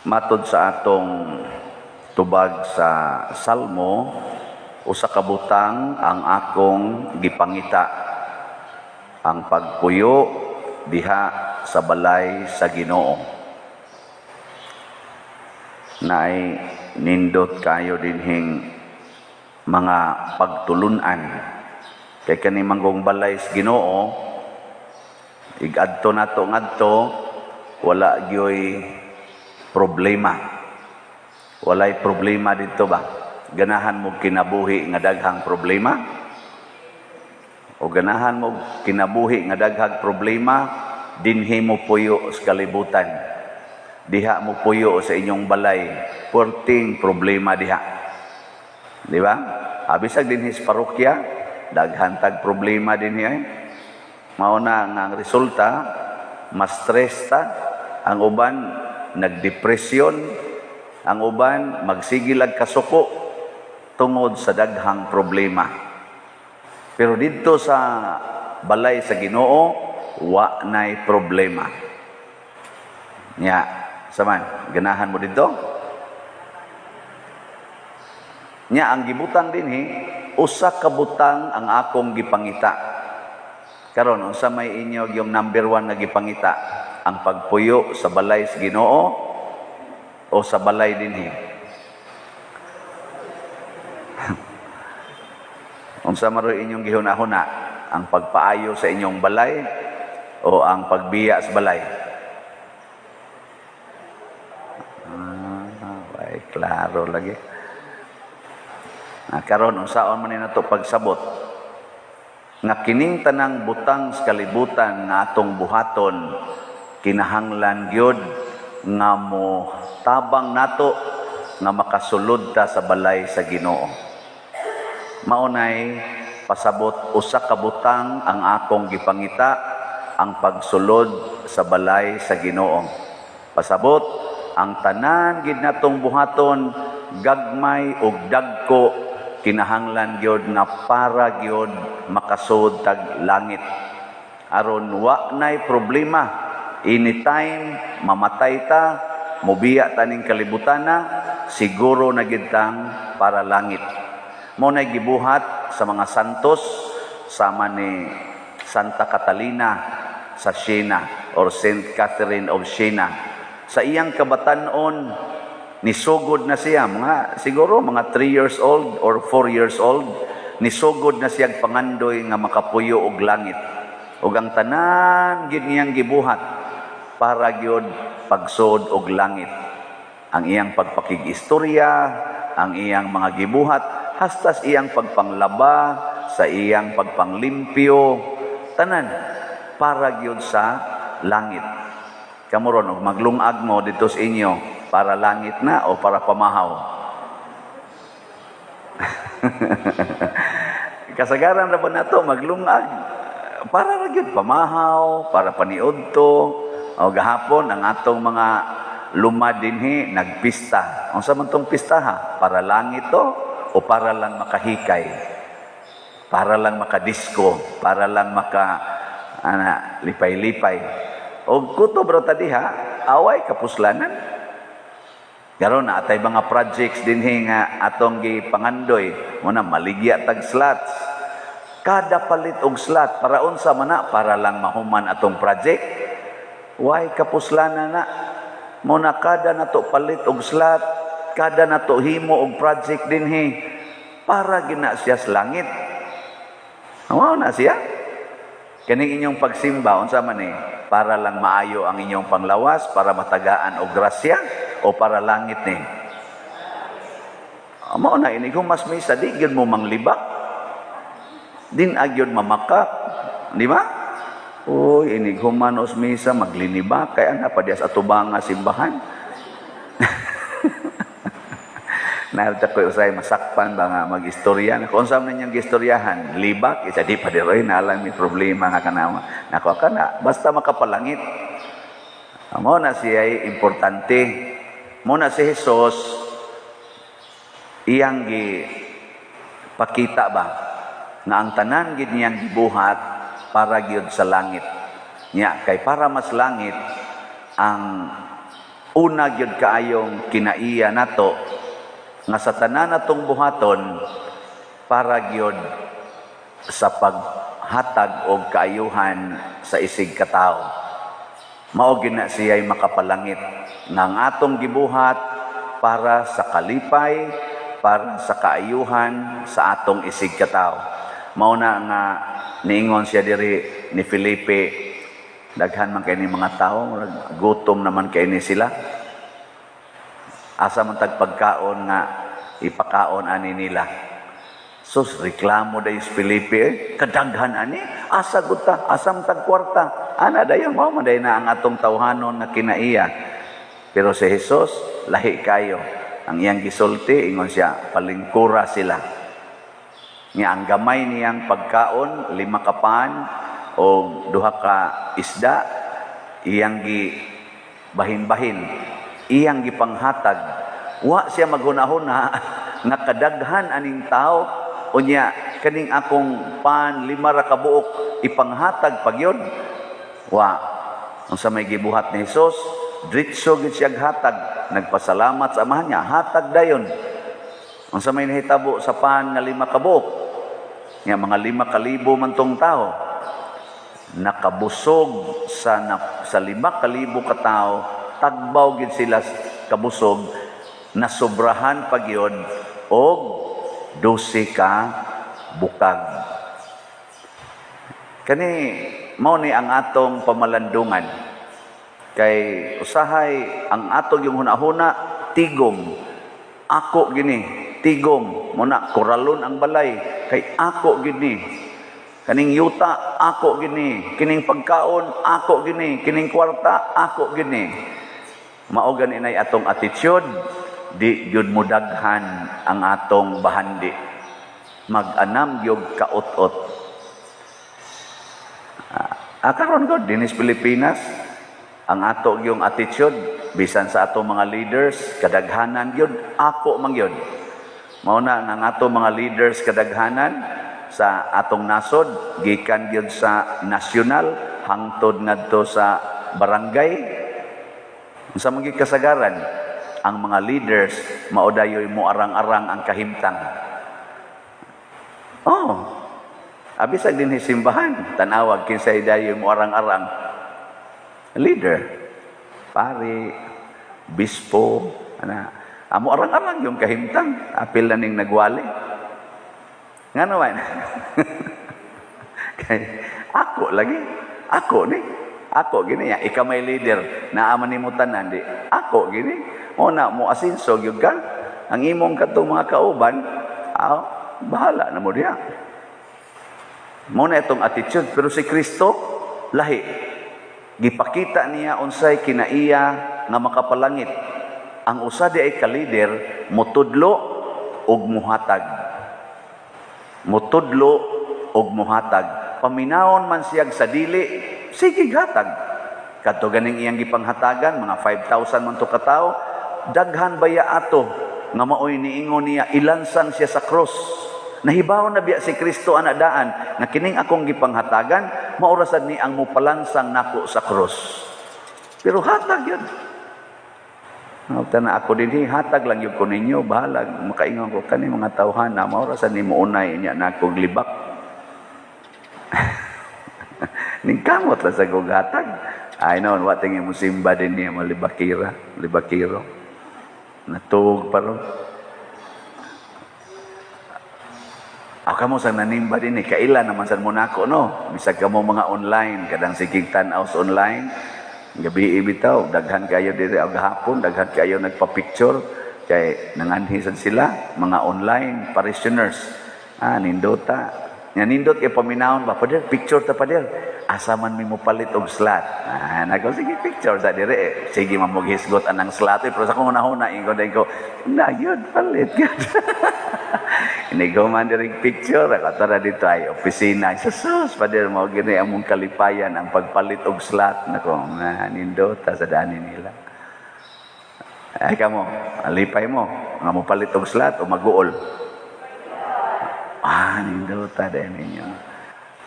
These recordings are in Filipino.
Matod sa atong tubag sa Salmo, usa ka butang ang akong gipangita, ang pagpuyo diha sa balay sa Ginoo. Naay nindot kayo dinhing mga pagtulunan. Kay kani manggong balay sa Ginoo, igadto nato ngadto, wala gyoy problema. Walay problema dito ba? Ganahan mo kinabuhi nga daghang problema? O ganahan mo kinabuhi nga daghang problema, dinhi mo puyo sa kalibutan. Diha mo puyo sa inyong balay, perting problema diha. Di ba? Abisag dinhi sa parokya, daghang tag problema dinhi ay. Mao na nga ang resulta, mas stress ta, ang uban nagdepresyon, ang uban magsigilag kasuko tungod sa daghang problema. Pero dito sa balay sa Ginoo, wa nay problema. Nya, saman, ganahan mo dito? Nya, ang gibutang dinhi, usa ka butang ang akong gipangita. Karon, unsa may inyo yung number 1 nga gipangita? Ang pagpuyo sa balay sa Ginoo o sa balay dinhi? Unsa maroy inyong gihuna-huna? Ang pagpaayo sa inyong balay o ang pagbiya sa balay? Ay, klaro lagi. Karon unsaon man ni nato pagsabot? Nga kining tanang butang sa kalibutan nga atong buhaton, kinahanglan gyud nga mo tabang nato nga makasulod ta sa balay sa Ginoo. Maunay pasabot, usa ka butang ang akong gipangita, ang pagsulod sa balay sa Ginoo. Pasabot, ang tanan gid natong buhaton, gagmay ug dagko, kinahanglan gyud nga para gyud makasud tag langit. Aron wa nay problema, anytime mamatay ta, mubiya taning kalibutana, siguro na gid tang para langit. Mao nay gibuhat sa mga santos sama ni Santa Catalina sa Siena or Saint Catherine of Siena. Sa iyang kabatan-on, nisugod na siya, siguro mga 3 years old or 4 years old, nisugod na siya pangandoy nga makapuyo og langit. Ug ang tanan gid niyang gibuhat para gyud pagsud og langit. Ang iyang pagpakig-istorya, ang iyang mga gibuhat, hastas iyang pagpanglaba, sa iyang pagpanglimpyo, tanan para gyud sa langit. Kamuron og maglungag mo dito sa inyo, para langit na o para pamahaw? Kasagaran ra ba nato maglungag? Para ra gyud pamahaw, para paniudto. O gahapon ang atong mga lumad dinhi nagpista. Unsa man tong pista ha? Para langit to o para lang makahikay? Para lang makadisko, para lang lipay-lipay. O kutob ra ta diha, away kapuslanan. Karon na atay mga projects dinhi nga atong gipangandoy, muna maligya tag slots. Kada palit og slot para unsa man na, para lang mahuman atong project. Why kapuslanan na? Muna kada nato palit og slot, kada nato himo og project dinhi, para gina siya sa langit. Mao na siya. Kaning inyong pagsimba unsa man ni? Para lang maayo ang inyong panglawas, para matagaan og grasya, o para langit ni? Mao na ini kung mas misa di gyud mo manglibak. Din agyon mamakak, di ba? Uy, inig humanos misa maglinibak kay ana pa dias atubang nga simbahan. Narita ko usay masakpan ba nga mag-istorya. Kung saan na niyang gistoryahan, libak, isa di pa di rin, alam may problema nga kanama. Nakuha ka na, basta makapalangit. Mo na siya ay importante. Mo na si Jesus, iyang pakita ba, na ang tanan gid niyang gibuhat para gyud sa langit. Nya, kay para mas langit, ang Una gyud kaayong kinaiya nato nga sa tanan natong buhaton para gyud sa paghatag og kaayuhan sa isig katao. Mao gyud na siya'y makapalangit nga ang atong gibuhat para sa kalipay, para sa kaayuhan sa atong isig katao. Mao na nga niingon siya diri ni Felipe, daghan man kay ni mga tao, gutom naman kay ni sila. Asa man tag pagkaon nga ipakaon ani nila. Sus, reklamo dayon si Felipe, kadaghan ani, asa guta, asam tag kwarta. Ana dayon mao man na ang atong tawhanon na kinaiya. Pero si Jesus, lahi kayo. Ang iyang gisulti, ingon siya, palingkura sila. Nga ang gamay niyang pagkaon, 5 ka pan o 2 ka isda, iyang gibahin-bahin, iyang gipanghatag. Wa siya maghunahuna nga kadaghan aning tao, unya kaning akong pan 5 ra ka buok ipanghatag pagyod. Wa, unsa may gibuhat ni Jesus, diretso gid siya hatag, nagpasalamat sa amahan niya, hatag dayon. Unsa may nahitabo sa pan nga 5 ka buok, nga mga 5,000 man tong tao, nakabusog sa 5,000 ka tao, tagbaw gid sila kabusog, nasobrahan pagyod og 12 ka bukag. Kani mao ni ang atong pamalandungan. Kay usahay ang atong yung hunahuna tigom. Ako gini, tigom muna koralon ang balay kay ako gini. Kaning yuta ako gini, kining pagkaon ako gini, kining kwarta ako gini. Mao gani nay atong attitude, di gyud mudaghan ang atong bahandi. Mag-anam gyud kaot-ot. Karon gud dinis Pilipinas, ang ato yung attitude bisan sa ato mga leaders kadaghanan gyud ako man gyud. Mao na ang ato mga leaders kadaghanan sa atong nasod gikan gyud sa nasyonal hangtod ngadto sa barangay. Unsa man gyud kasagaran, ang mga leaders mao dayoy moarang-arang ang kahimtang. Abisag din simbahan, tanawag kinsay dayoy moarang-arang leader, pari, bispo, amo arang-arang yung kahimtang, apil na ning nagwali. Nga naman, ako lagi, ako gini, ikaw may leader, naaman ni mo tanan, di, ako gini, mo asinso, yung ka, ang imong katong mga kauban, bahala na mo diya. Muna itong attitude, pero si Kristo, lahi, gipakita niya unsay kinaiya nga makapalangit. Ang usa di ay ka-leader motudlo og muhatag. Motudlo og muhatag. Paminawon man siyag sa dili, sige hatag. Kadto ganing iyang gipanghatagan, mga 5,000 man to ka tawo, daghan baya ato nga maoy niingon niya ilansan siya sa cross. Nahibaw na biya si Kristo anadaan nga kining akong gipanghatagan maurasan ni ang mupalansang nako sa cross. Pero hatag yun. Na ako din hatag lang yun ko ninyo, bahala makaingon ko kani mga tawhan na maurasan ni muunay niya na akong libak. Ning kamot lang sa gugatag. Ay noon, wating yung musimba din niya libakiro. Natug pa ron. Kamo sa nanimba din kaila naman sa Monaco, no? Bisag kamo mga online, kadang sigig tan-aw sa online. Gabi bitaw, daghan kayo diri og hapon, daghan kayo nagpa-picture kay nanganhisan sila mga online parishioners. Nindota. Nya nindot kay paminawon ba, pader picture ta pader. Asa man mi mo palit og slot. Nako sige picture sa dire. Sige mamughisgot anang slot pero sa kung una ingon ko, na yun palit gyud. Inigaw man diri picture, katara dito ay opisina. Sus, pader mo gini among kalipayan ang pagpalit og slot nako nindota sa dani nila. Ay kamo, alipay mo, nga mo palit og slot o maguol. Nindota din ninyo.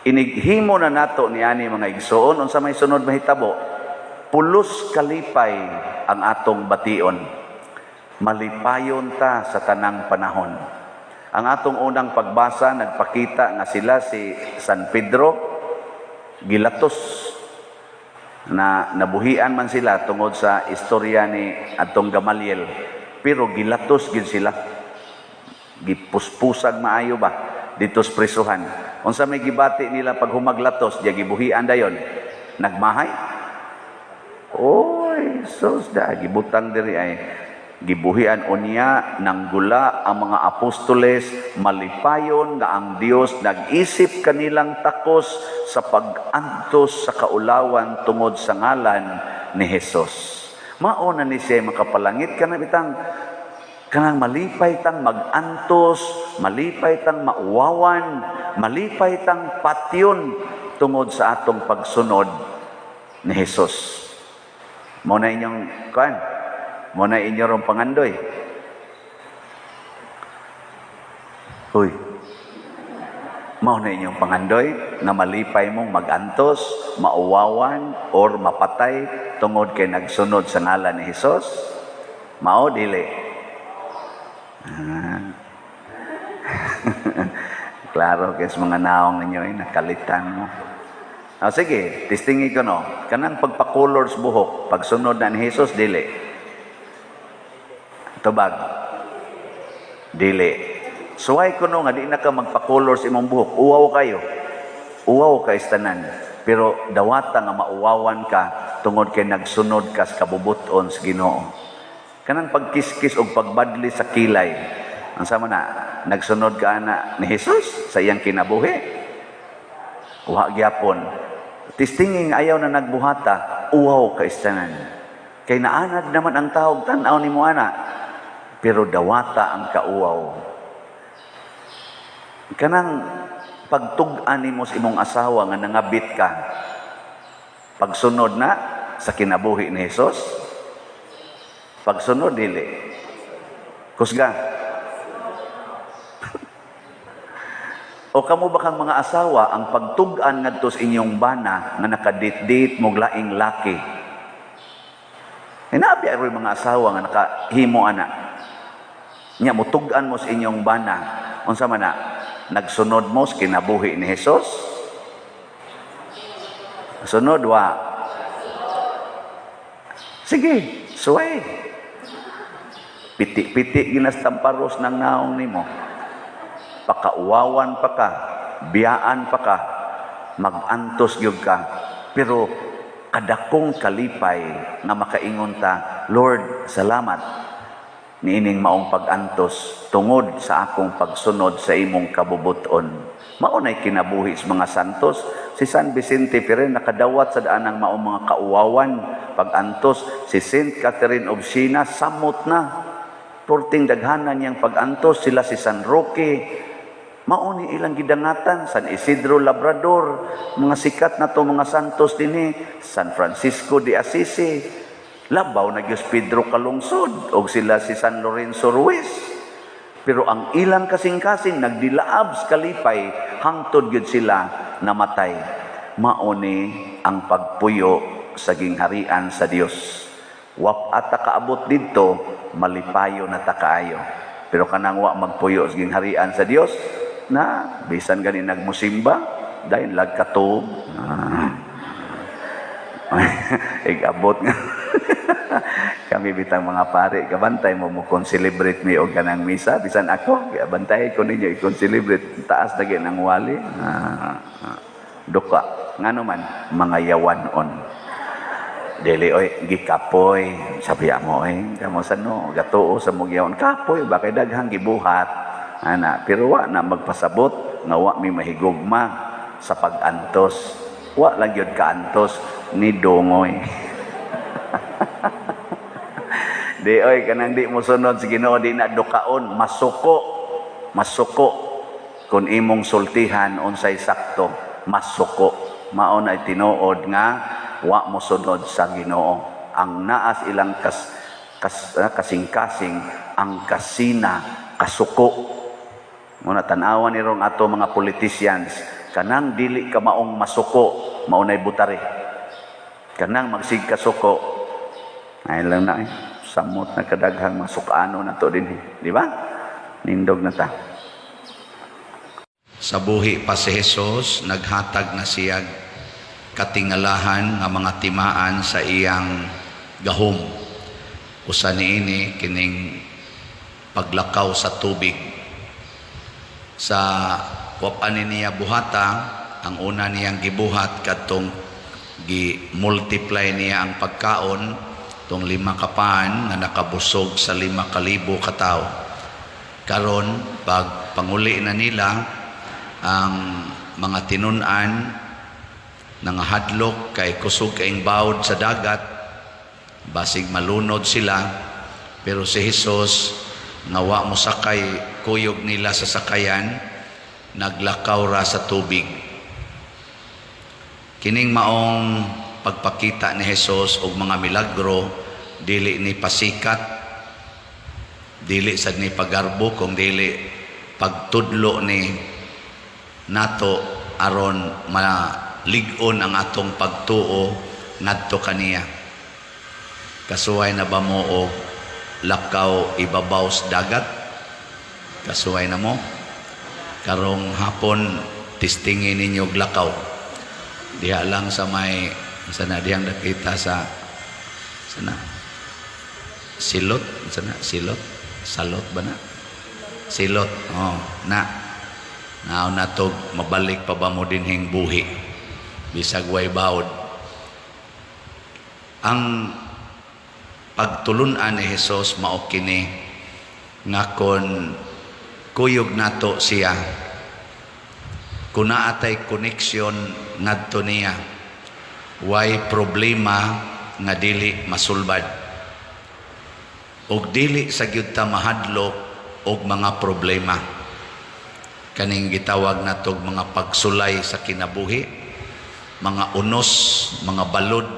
Inighimo na nato ni ani mga igsoon unsa may sunod mahitabo. pulos kalipay ang atong bation. Malipayon ta sa tanang panahon. Ang atong unang pagbasa nagpakita nga sila si San Pedro gilatos na nabuhian man sila tungod sa istorya ni adtong Gamaliel, pero gilatos gid sila, gipuspusag maayo ba dito sa prisuhan. Unsa may gibati nila pag humaglatos diya gibuhian dayon, nagmahay. Oy, sus da gibutang diri ay gibuhian unya nang gula ang mga apostoles, malipayon nga ang Dios nag-isip kanilang takos sa pag-antos sa kaulawan tungod sa ngalan ni Hesus. Mao na ni siya makapalangit kana bitang kanang malipay tang mag-antos, malipay tang mauwawan, malipay tang patyon tungod sa atong pagsunod ni Hesus. Mao na inyong kan, mao na inyong pangandoy. Hoy. Mao na inyong pangandoy na malipay mong mag-antos, mauwawan or mapatay tungod kay nagsunod sa ngalan ni Hesus. Mao dili. Klaro kes mga naong ninyo ay nakalitan mo. Sige, testingi ko no. Kanang pagpa-colors buhok, pagsunod na ni Jesus, dili. Tubag. Dili. Suway ko no nga, di na ka magpa-colors imong buhok. Uwaw kayo. Uwaw ka istanan. Pero dawata nga mauwawan ka tungod kay nagsunod ka sa kabubuton sa Ginoo. Kanang pagkiskis o pagbadli sa kilay. Ang sama na, nagsunod ka na ni Jesus sa iyang kinabuhi. Uwa gyapon. Tistinging ayaw na nagbuhata, uwaw ka istanan. Kay naanad naman ang tawag, tanaw ni mo ana. Pero dawata ang kauwaw. Kanang pagtug-an nimo sa imong asawa nga nangabit ka, pagsunod na sa kinabuhi ni Jesus, pagsunod dili. Kusga. O kamo ba kang mga asawa ang pagtug-an ngadto sa inyong bana nga nakadit-dit mo laing laki? Hinabi ay mga asawa nga nakahimo ana. Nya mo tug-an mo sa inyong bana. Unsa man na? Nagsunod mo sa kinabuhi ni Jesus? Sunod wa. Sige, suway. Piti-piti ginastamparos ng naong nimo. Pakauwawan pa ka, biyaan pa ka, mag-antos gyud ka. Pero kadakong kalipay nga makaingon ta, Lord, salamat niining maong pag-antos tungod sa akong pagsunod sa imong kabubuton. Maunay kinabuhi sa mga santos. Si San Vicente Ferrer nakadawat sa daan ng maong mga kauwawan pag-antos. Si Saint Catherine of Siena samot na. Turting daghanan niyang pag-antos. Sila si San Roque, mauni ilang gidangatan, San Isidro Labrador, mga sikat na to mga santos dinhi, San Francisco de Assisi, labaw na Diyos Pedro Kalungsod, o sila si San Lorenzo Ruiz. Pero ang ilang kasing-kasing nagdilaab sa kalipay, hangtod gyud sila namatay. Mauni ang pagpuyo sa gingharian sa Dios. Wap at kaabot dito, malipayo na takaayo. Pero kanang wa magpuyo sa gingharian sa Dios, na bisan gani nagmusimba dahil lagkatog igabot nga kami bitang mga pare kabantay mo kon-celebrate mi og kanang misa bisan ako bantay ko ninyo i-celebrate taas lagi ng wali duka ngano man mga yawanon dili oy gikapoy sabi mo kamo sano gatuo sa mong yawan kapoy bakay daghang gibuhat ana pero wa na magpasabot nga wa mi mahigugma sa pag-antos wa lang gyud kaantos ni dongoy di oy kanang di mo sunod sa Ginoo di na dukaon masuko kun imong sultihan unsay sakto masuko mao na tinuod nga wa mo sunod sa Ginoo ang naas ilang kasing-kasing ang kasina kasuko. Muna tanawan ni rong ato mga politicians, kanang dili ka maong masuko, maunay butari. Kanang magsigkasuko, ay lang na samot na kadaghang masukano na to din. Di ba? Nindog na ta. Sa buhi pa si Jesus, naghatag na siyag katingalahan nga mga timaan sa iyang gahom. Usa niini kining paglakaw sa tubig. Sa wapan niya buhata, ang una niyang gibuhat katong gi-multiply niya ang pagkaon tong 5 kapaan nga nakabusog sa 5,000 katao. Karon pag panguli na nila ang mga tinun-an nga hadlok kay kusog kaing bawod sa dagat, basig malunod sila, pero si Jesus nawa mo sakay kuyog nila sa sakayan, naglakaw ra sa tubig. Kining maong pagpakita ni Jesus og mga milagro, dili ni pasikat, dili sad ni pagarbo, kung dili pagtudlo ni nato aron malig-on ang atong pagtuo ngadto kaniya. Kasuway na ba mo og lakaw ibabaw sa dagat? Kasuway na mo? Karong hapon tistingin ninyo og lakaw. Diha lang sa may sana diyang nakita sa sana silot, sana silot, salot ba na? Silot. Oh, na natog mabalik pa ba mo dinhing buhi bisag way bawod. Ang pagtulunan ni Jesus mao kini nga kon kuyog nato siya, kuna atay koneksyon ngadto niya, way problema nga dili masulbad og dili sa gyud ta mahadlok og mga problema. Kaning gitawag natog mga pagsulay sa kinabuhi, mga unos, mga balod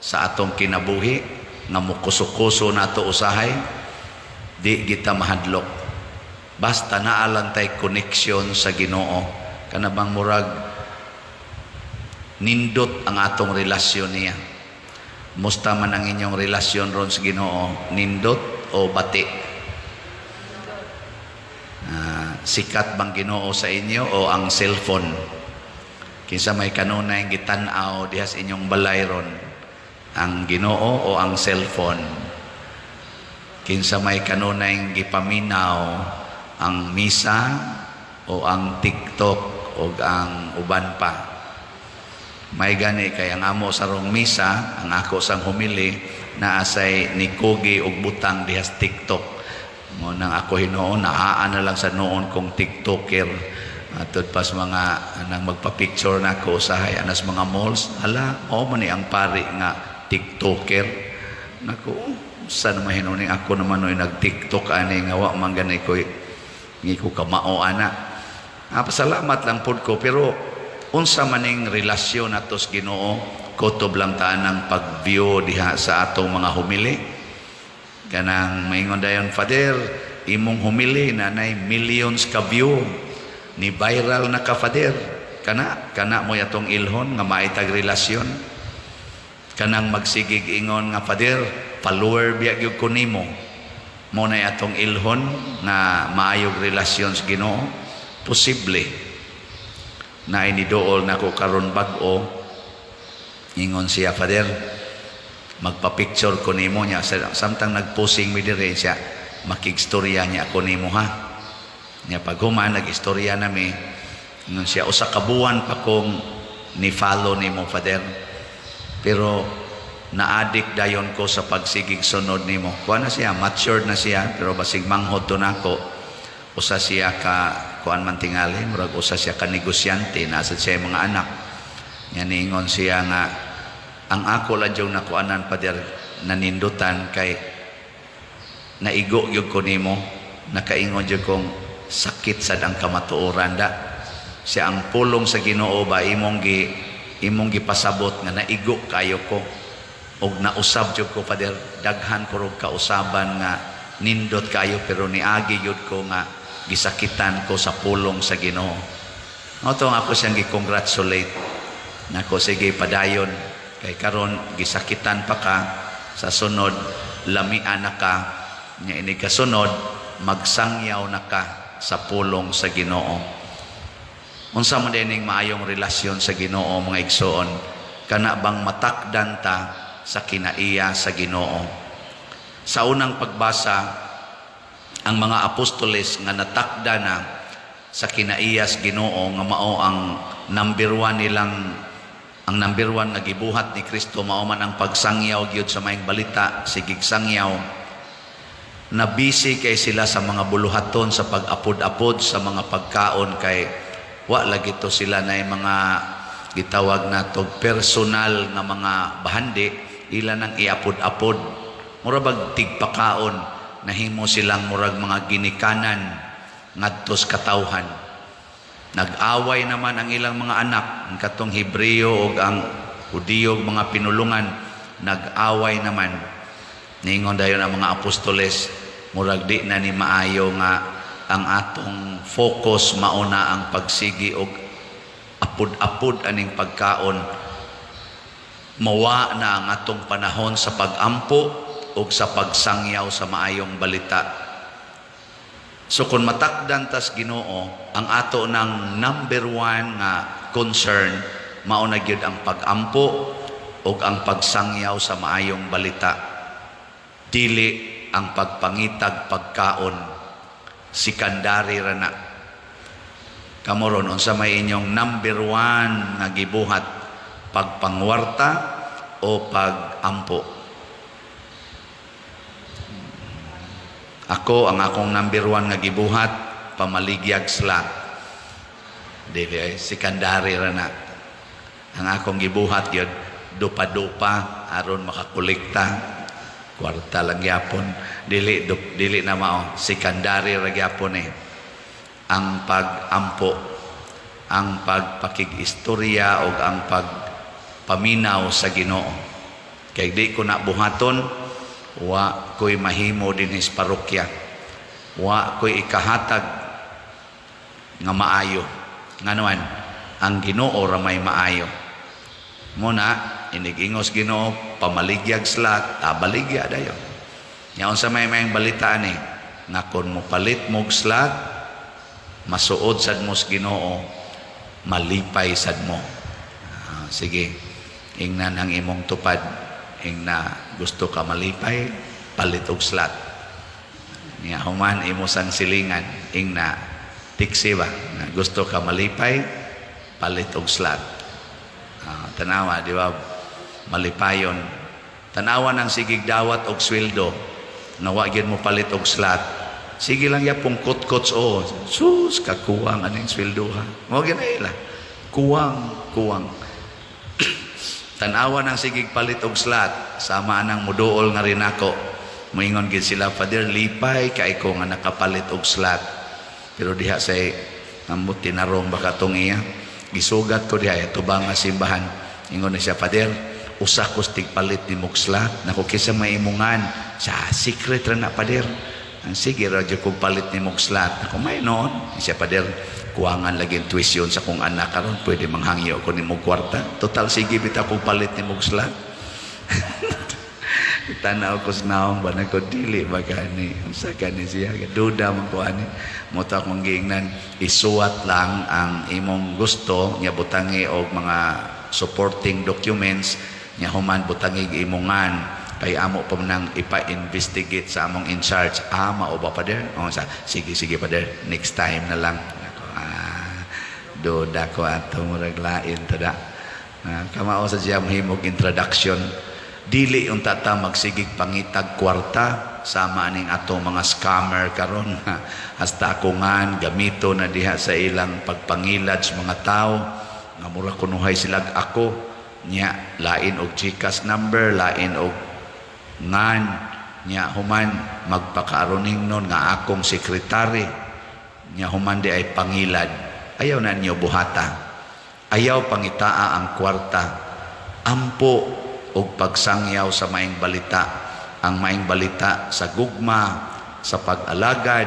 sa atong kinabuhi nga mukuso-kuso nato usahay, di kita mahadlok. Basta naalang tay koneksyon sa Ginoo, kanabang murag nindot ang atong relasyon niya. Musta man ang inyong relasyon ron sa Ginoo, nindot o bati? Sikat bang Ginoo sa inyo o ang cellphone? Kinsa may kanunay gitan-aw dihas inyong balay ron, ang Ginoo o ang cellphone? Kinsa may kanunay gipaminaw, ang misa o ang TikTok o ang uban pa? May gani kay ang amo sa rong misa, ang ako sang humili, naasay ni Kogi og butang dihas TikTok. Mo nang ako hinoon, naaan na lang sa noon kong TikToker. Atod pas mga nang magpa-picture na ko usahay anas mga malls, hala, mao man ni ang pari nga TikToker. Nako, sa naman hinuning ako naman noy nag-TikTok ani nga wa man ganay ko ngi ko kamao ana. Pasalamat lang pud ko, pero unsa maning relasyon natos Ginoo, kutob lang taan ang pag-view diha sa atong mga humili. Kanang maingon dayon, Father, imong humili na nay millions ka view, ni viral na ka, Father. Kana mo yatong ilhon nga maitag relasyon. Kanang magsigig ingon nga, Father, follower biya gyud ko nimo. Mo na atong ilhon na maayog relasyon sa Ginoo. Posible na inidool na ko karon bag-o, ingon siya, Father, magpa-picture ko nimo niya. Samtang nagposing mi dire siya, makigstorya niya ako nimo ha. Niya pag human, nag-istorya nami, ingon siya, usa ka buwan pa kong ni-follow nimo, Father. Pero na-addict dayon ko sa pagsigig sunod nimo. Kuha na siya, matured na siya, pero basig manghod to nako. Usa siya ka kuan man tingali, murag usa siya ka negosyante, nasa siya mga anak. Nga niingon siya nga, ang ako lang yung nakuanan, Father, nanindutan kay naigo yung ko nimo, nakaingon yung kong sakit sad ang kamatuoran da. Siya ang pulong sa Ginoo ba imong gipasabot nga naigo kayo ko og nausab jud ko, Father, daghan ko rog kausaban nga nindot kayo, pero niagi yun ko nga gisakitan ko sa pulong sa Ginoo. Nga ako siyang gi-congratulate. Nako, sige, padayon. Kay karon gisakitan pa ka, sa sunod lamian na ka, nya ini kasunod magsangyaw na ka sa pulong sa Ginoo. Unsa man dining maayong relasyon sa Ginoo mga igsoon, kana bang matakdan ta sa kinaiya sa Ginoo. Sa unang pagbasa, ang mga apostoles nga natakda na sa kinaiya sa Ginoo nga mao ang number one nga gibuhat ni Kristo, mao man ang pagsangyaw gyud sa maayong balita, sigig sangyaw. Nabisi kay sila sa mga buluhaton sa pag-apod-apod sa mga pagkaon, kay wa lagi to sila na mga gitawag nato personal nga mga bahandi, ila nang iapod-apod. Murag tigpakaon, nahimo silang murag mga ginikanan ngadto sa katawhan. Nag-away naman ang ilang mga anak, ang katong Hebreo o ang Hudiyo, mga pinulungan, nag-away naman. Ningon dayon ang mga apostoles, murag di na ni maayo nga ang atong focus mauna ang pagsigi og apod-apod aning pagkaon. Mawa na ang atong panahon sa pag-ampo o sa pagsangyaw sa maayong balita. So kung matakdan tas Ginoo, ang ato ng number one nga concern, mauna gyud ang pag-ampo o ang pagsangyaw sa maayong balita. Dili ang pagpangitag pagkaon, sikandari ra na. Kamoron, unsa may inyong number one nga gibuhat, pagpangwarta o pag-ampo? Ako, ang akong number one nga gibuhat, pamaligyag slot. Dili ay sikandari ra na. Ang akong gibuhat yun, dupa-dupa, aron makakolekta. Kwarta lang yapon. Dili na mao, sikandari ra yapon eh. Ang pag-ampo, ang pagpakig-istorya o ang pagpaminaw sa Ginoo. Kay di ko na buhaton, wa ko'y mahimo din is parokya, wa ko'y ikahatag nga maayo. Nga naman, ang Ginoo ra may maayo. Muna, inigingos Ginoo, pamaligyag slat, baligya dayon. Yaon sa may balitaan eh, nga kung mo palit mo slat, masuod sad mo sa Ginoo, malipay sad mo. Sige, ingnan ang imong tupad, na gusto ka malipay, palit og slat. Nga human imo sang silingan, na tiksi ba, na gusto ka malipay, palit og slat. Tanawa, di ba, malipayon. Tanawa ng sigig dawat og sweldo, nawagyan mo palit og slat. Sige lang yapong kot-kots, sus, kakuwang aning sweldo ha. Mawagyan na ila, kuwang. Tanawa ng sigig palit og slat, sama nang muduol nga rin ako. Moingon gid sila, Father, lipay kay ko nga nakapalit og slat. Pero diha say ambot tinarong baka tong iya. Gisugat ko diha tubang nga simbahan. Ingon na siya, Father, usa ko stig palit ni mog slat. Nako kisa maimungan sa secret ra na, Father. Ang sige radyo kong palit ni mog slat. Ako may noon. Siya, Father, kuwangan lagi tuition sa kong anak karon, pwede manghangyo ko ni mong kwarta. Total sige bita kong palit ni mong slat. Tanaw ko sa naong ba na ko dili magani. Sa kani siya, duda man ko ani. Muta akong giingnan, isuwat lang ang imong gusto, niya butangi og mga supporting documents, niya human butangi imongan. Kay amo pa nang ipa-investigate sa among in charge. Mao ba pa der? Sige pa der. Next time na lang. Duda ko ato murag lain tada. Kamao sa siya mahimog introduction. Dili yung tata magsigig pangitag kwarta sama aning ato mga scammer karon. Hasta akungan gamito na diha sa ilang pagpangilad sa mga tao nga mura kunuhay silag ako nya lain og GCash number, lain og ngan nya human magpakaaroning nun nga akong sekretary nya human di ay pangilad. Ayaw na niyo buhata, ayaw pangitaa ang kwarta, ampo og pagsangyaw sa maing balita. Ang maing balita sa gugma, sa pag-alagad,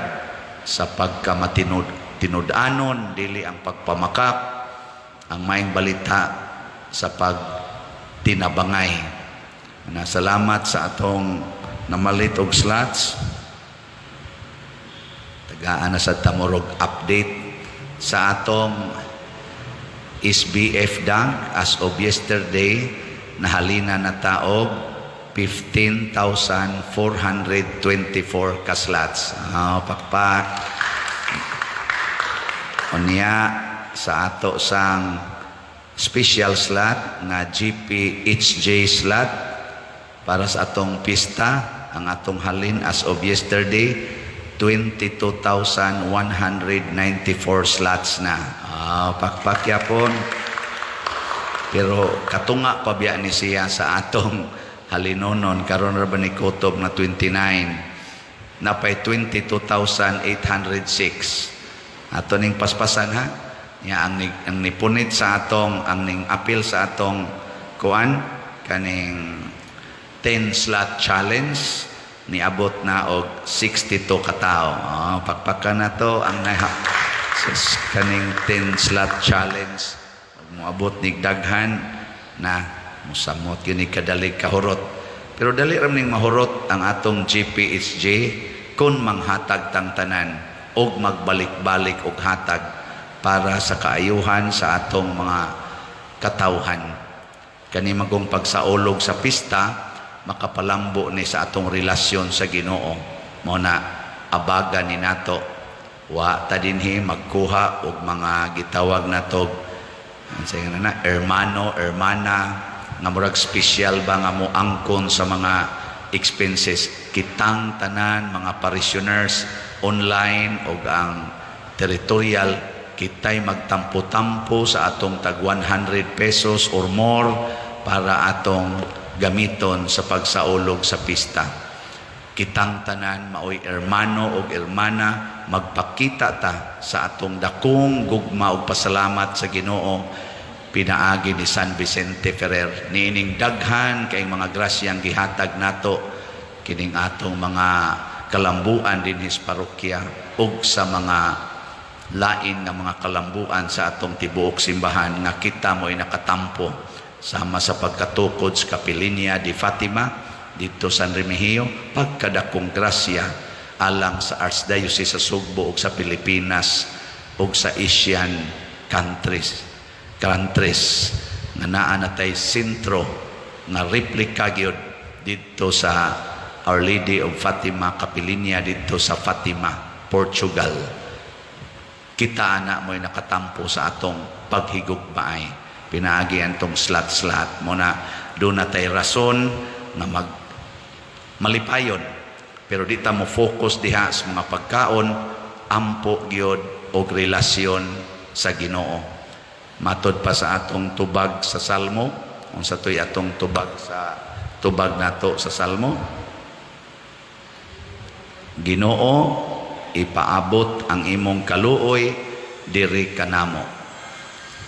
sa pagkamatinud-anon, dili ang pagpamakak. Ang maing balita sa tinabangay. Salamat sa atong namalit og slots. Tagaan na sa tamurog update sa atong SBF Dunk as of yesterday, nahalina na taog 15,424 ka slots. Pakpak. Unya sa ato sang special slot nga GPHJ slot para sa atong pista, ang atong halin as of yesterday 22,194 slots na. Pakpak yapon. Pero katunga pa biya ni siya sa atong halinonon karon ra ba ni kutob na 29 napay 22,806. Ato ning paspasan ha. Ya ang nipunit sa atong ang ning appeal sa atong kuan kaning 10 slot challenge niabot na og 62 ka tawo. Pakpakan na to ang kaning 10 slot challenge. Moabot nig daghan na musamot yun kadalig kahurot. Pero dali ram ning mahurot ang atong GPHJ kung manghatag tang tanan og magbalik-balik og hatag para sa kaayuhan sa atong mga katawhan. Kani magong pagsaulog sa pista makapalambo ni sa atong relasyon sa Ginoo. Mo na abaga ni nato wa ta dinhi magkuha og mga gitawag nato hermano, hermana nga murag special ba nga mo angkon sa mga expenses. Kitang tanan mga parishioners online o ang territorial kitay magtampo-tampo sa atong tag 100 pesos or more para atong gamiton sa pagsaulog sa pista. Kitang tanan maoy hermano o hermana magpakita ta sa atong dakong gugma ug pasalamat sa Ginoo pinaagi ni San Vicente Ferrer. Niining daghan kay mga grasyang gihatag nato kining atong mga kalambuan din his parokya ug sa mga lain nga mga kalambuan sa atong tibuok simbahan nga kita mo'y nakatampo sama sa pagkatukod sa Kapilinya di Fatima dito San Remigio, pagkadakong grasya alang sa Archdiocese sa Sugbo ug sa Pilipinas ug sa Asian countries nga naa natay sentro nga replika gyud dito sa Our Lady of Fatima Kapilinya dito sa Fatima, Portugal. Kita na mo'y nakatampo sa atong paghigugmaay. Pinaagi antong slot mo na doon na tayo rason na malipayon. Pero di ta mo focus diha sa mga pagkaon, ampo gyud og relasyon sa Ginoo. Matod pa sa atong tubag sa Salmo, unsa toy atong tubag nato sa Salmo. Ginoo, ipaabot ang imong kaluoy diri kanamo.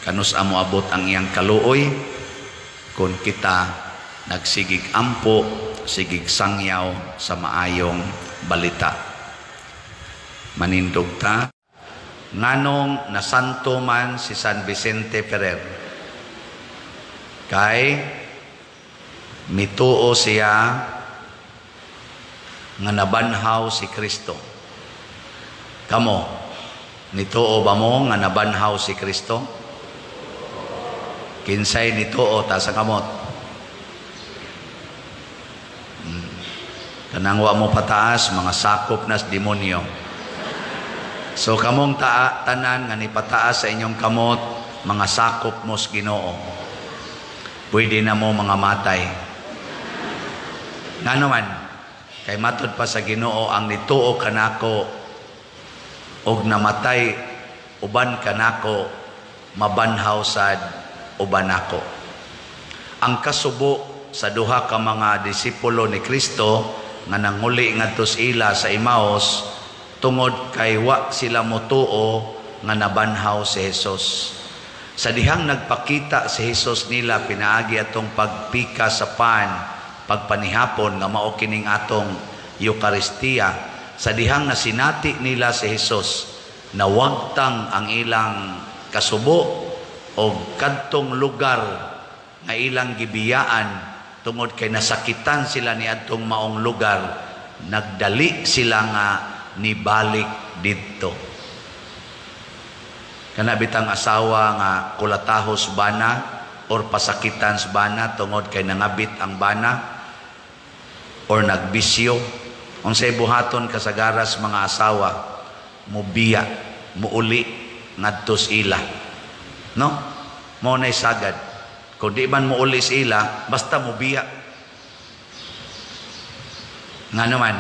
Kanus amo abot ang iyang kaluoy kung kita nagsigig ampo, sigig sangyaw sa maayong balita. Manindog ta nganong nasanto man si San Vicente Ferrer kay mituo siya nga nabanhaw si Kristo. Kamo, nituo ba mo nga nabanhaw si Kristo? Kinsay nituo ta sa kamot? Kanang wa mo pataas, mga sakop nas demonyo. So kamong tanan nga nipataas sa inyong kamot, mga sakop mos Ginoo. Pwede na mo mga matay. Nga naman, kay matod pa sa Ginoo ang nituo kanako og namatay uban kanako mabanhaw sad uban nako. Ang kasubo sa duha ka mga disipulo ni Kristo nga nanguli ngadto ila sa Emmaus tungod kay wa sila motuo nga nabanhaw si Jesus. Sa dihang nagpakita si Jesus nila pinaagi atong pagpika sa pan pagpanihapon nga mao kining atong Eucharistia, sa dihang nasinati nila si Jesus nawagtang ang ilang kasubo o kadtong lugar nga ilang gibiyaan tungod kay nasakitan sila ni adtong maong lugar, nagdali sila nga nibalik didto. Kana bitang asawa nga kulatahos bana or pasakitan sa bana tungod kay nangabit ang bana or nagbisyo, unsay buhaton kasagaras mga asawa, mubiya, muuli ngadto sa ila, no? Mo nay sagad. Kung di man muuli sa ila, basta mubiya. Nga naman,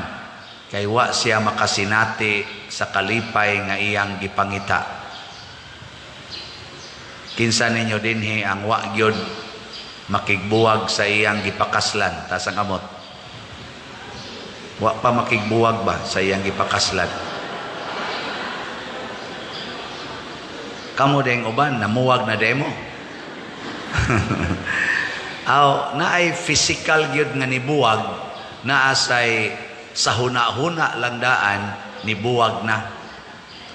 kay wa siya makasinati sa kalipay nga iyang gipangita. Kinsa ninyo dinhi ang wa gyud makigbuwag sa iyang gipakaslan, tas ang amot. Wa pa makigbuwag ba sa iyang gipakaslan? Kamo ding uban namuwag na demo. Aw naay physical gyud nga nibuwag, naa say sa huna-huna lang daan nibuwag na.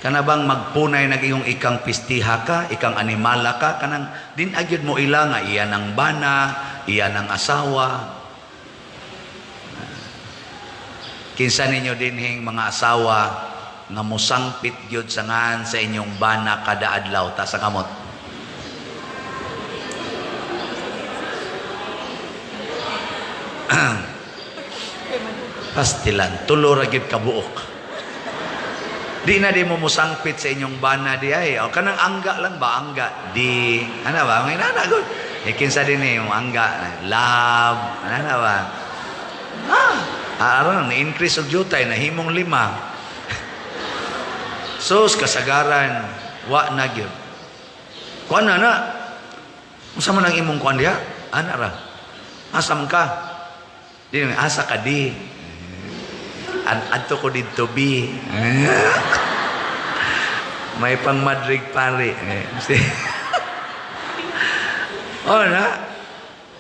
Kana bang magpunay naging ikang pistiha ka, ikang animala ka, kanang din agyud mo ila nga iyan ang bana, iyan ang asawa. Kinsa ninyo dinhing mga asawa nga musangpit gyud sa ngan sa inyong bana kada adlaw ta sa kamot. Pastilan, tulo ra gyud kabuok. Di na di mo musangpit sa inyong bana di ay. O kanang angga lang ba? Angga. Di, ano ba? May nanagod. Kinsa din yung angga. Love. Ano ba? Aron, ni-increase og jutay, nahimong 5. Sus, kasagaran, wa na gyud. Kuan na na. Unsa man ang imong kuan diha? Ana ra. Asam ka. Di asa ka di. Adto ko dito bi. May pang Madrig pare. Oh na.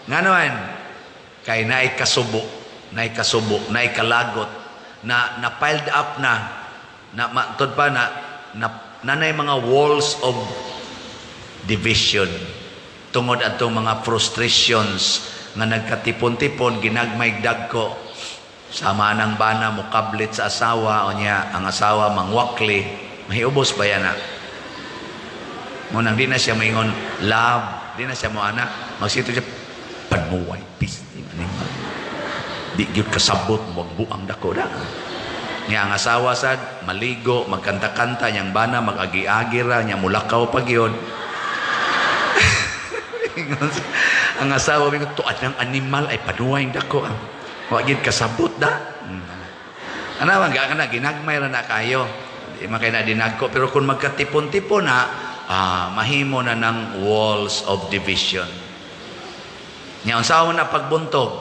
Nga naman kay naay kasubo, naay kalagot na piled up na matod pa na nanay mga walls of division tungod atong mga frustrations nga nagkatipon-tipon ginagmay dagko. Sama ng bana mo kablit sa asawa o niya ang asawa mangwakli, mahiubos ba yan na? Munang di na siya maingon love, di na siya mo anak, magsito siya panuway peace di gyud kasabot mo buang dako da. Niya ang asawa sad maligo, magkanta-kanta niyang bana, mag-agi-agi ra niya mulakaw pag yun. Ang asawa mingon tuad ng animal ay panuway dako. Wa gid kasabot da. Ana man kana ginagmay ra na kayo. Di man kay na dinagko pero kung magkatipon-tipon na mahimo na ng walls of division. Nya unsa na pagbuntog?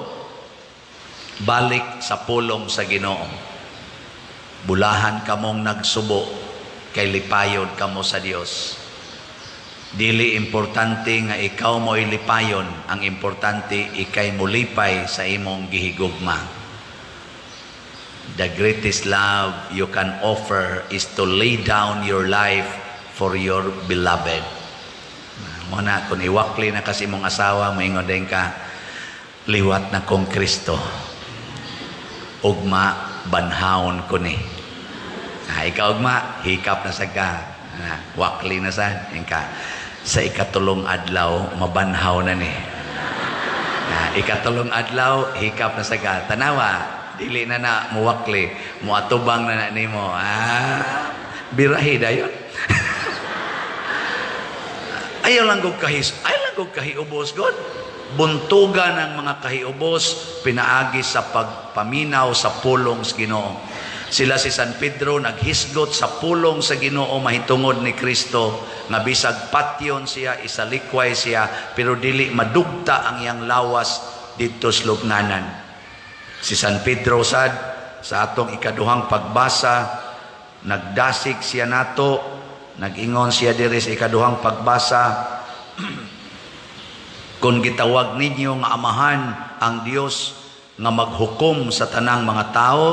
Balik sa pulong sa Ginoo. Bulahan kamong nagsubo kay lipayod kamo sa Dios. Dili importante nga ikaw mo ilipayon, ang importante ikay mulipay sa imong gihigugma. The greatest love you can offer is to lay down your life for your beloved. Muna, kung iwakli na kasi mong asawa, maingon din ka, liwat na kong Kristo. Ugma, banhaon ko ni. Ikaw ugma, hikap na sa ka. Wakli na sa ka. Sa ikatulong adlaw, mabanhaw na ni. Ikatulong adlaw, hikap na sa ka. Tanawa, dili na na muwakli, muatubang na ni mo. Birahi dayon. Ayaw lang kong kahiubos, God. Buntugan ng mga kahiubos, pinaagi sa pagpaminaw sa pulong sa Ginoo. Sila si San Pedro naghisgot sa pulong sa Ginoo mahitungod ni Kristo nga bisag patyon siya, isalikway siya, pero dili madugta ang iyang lawas didto sa lubnganan. Si San Pedro sad sa atong ikaduhang pagbasa nagdasig siya nato, nag-ingon siya diri sa ikaduhang pagbasa kung gitawag ninyo nga amahan ang Dios nga maghukom sa tanang mga tao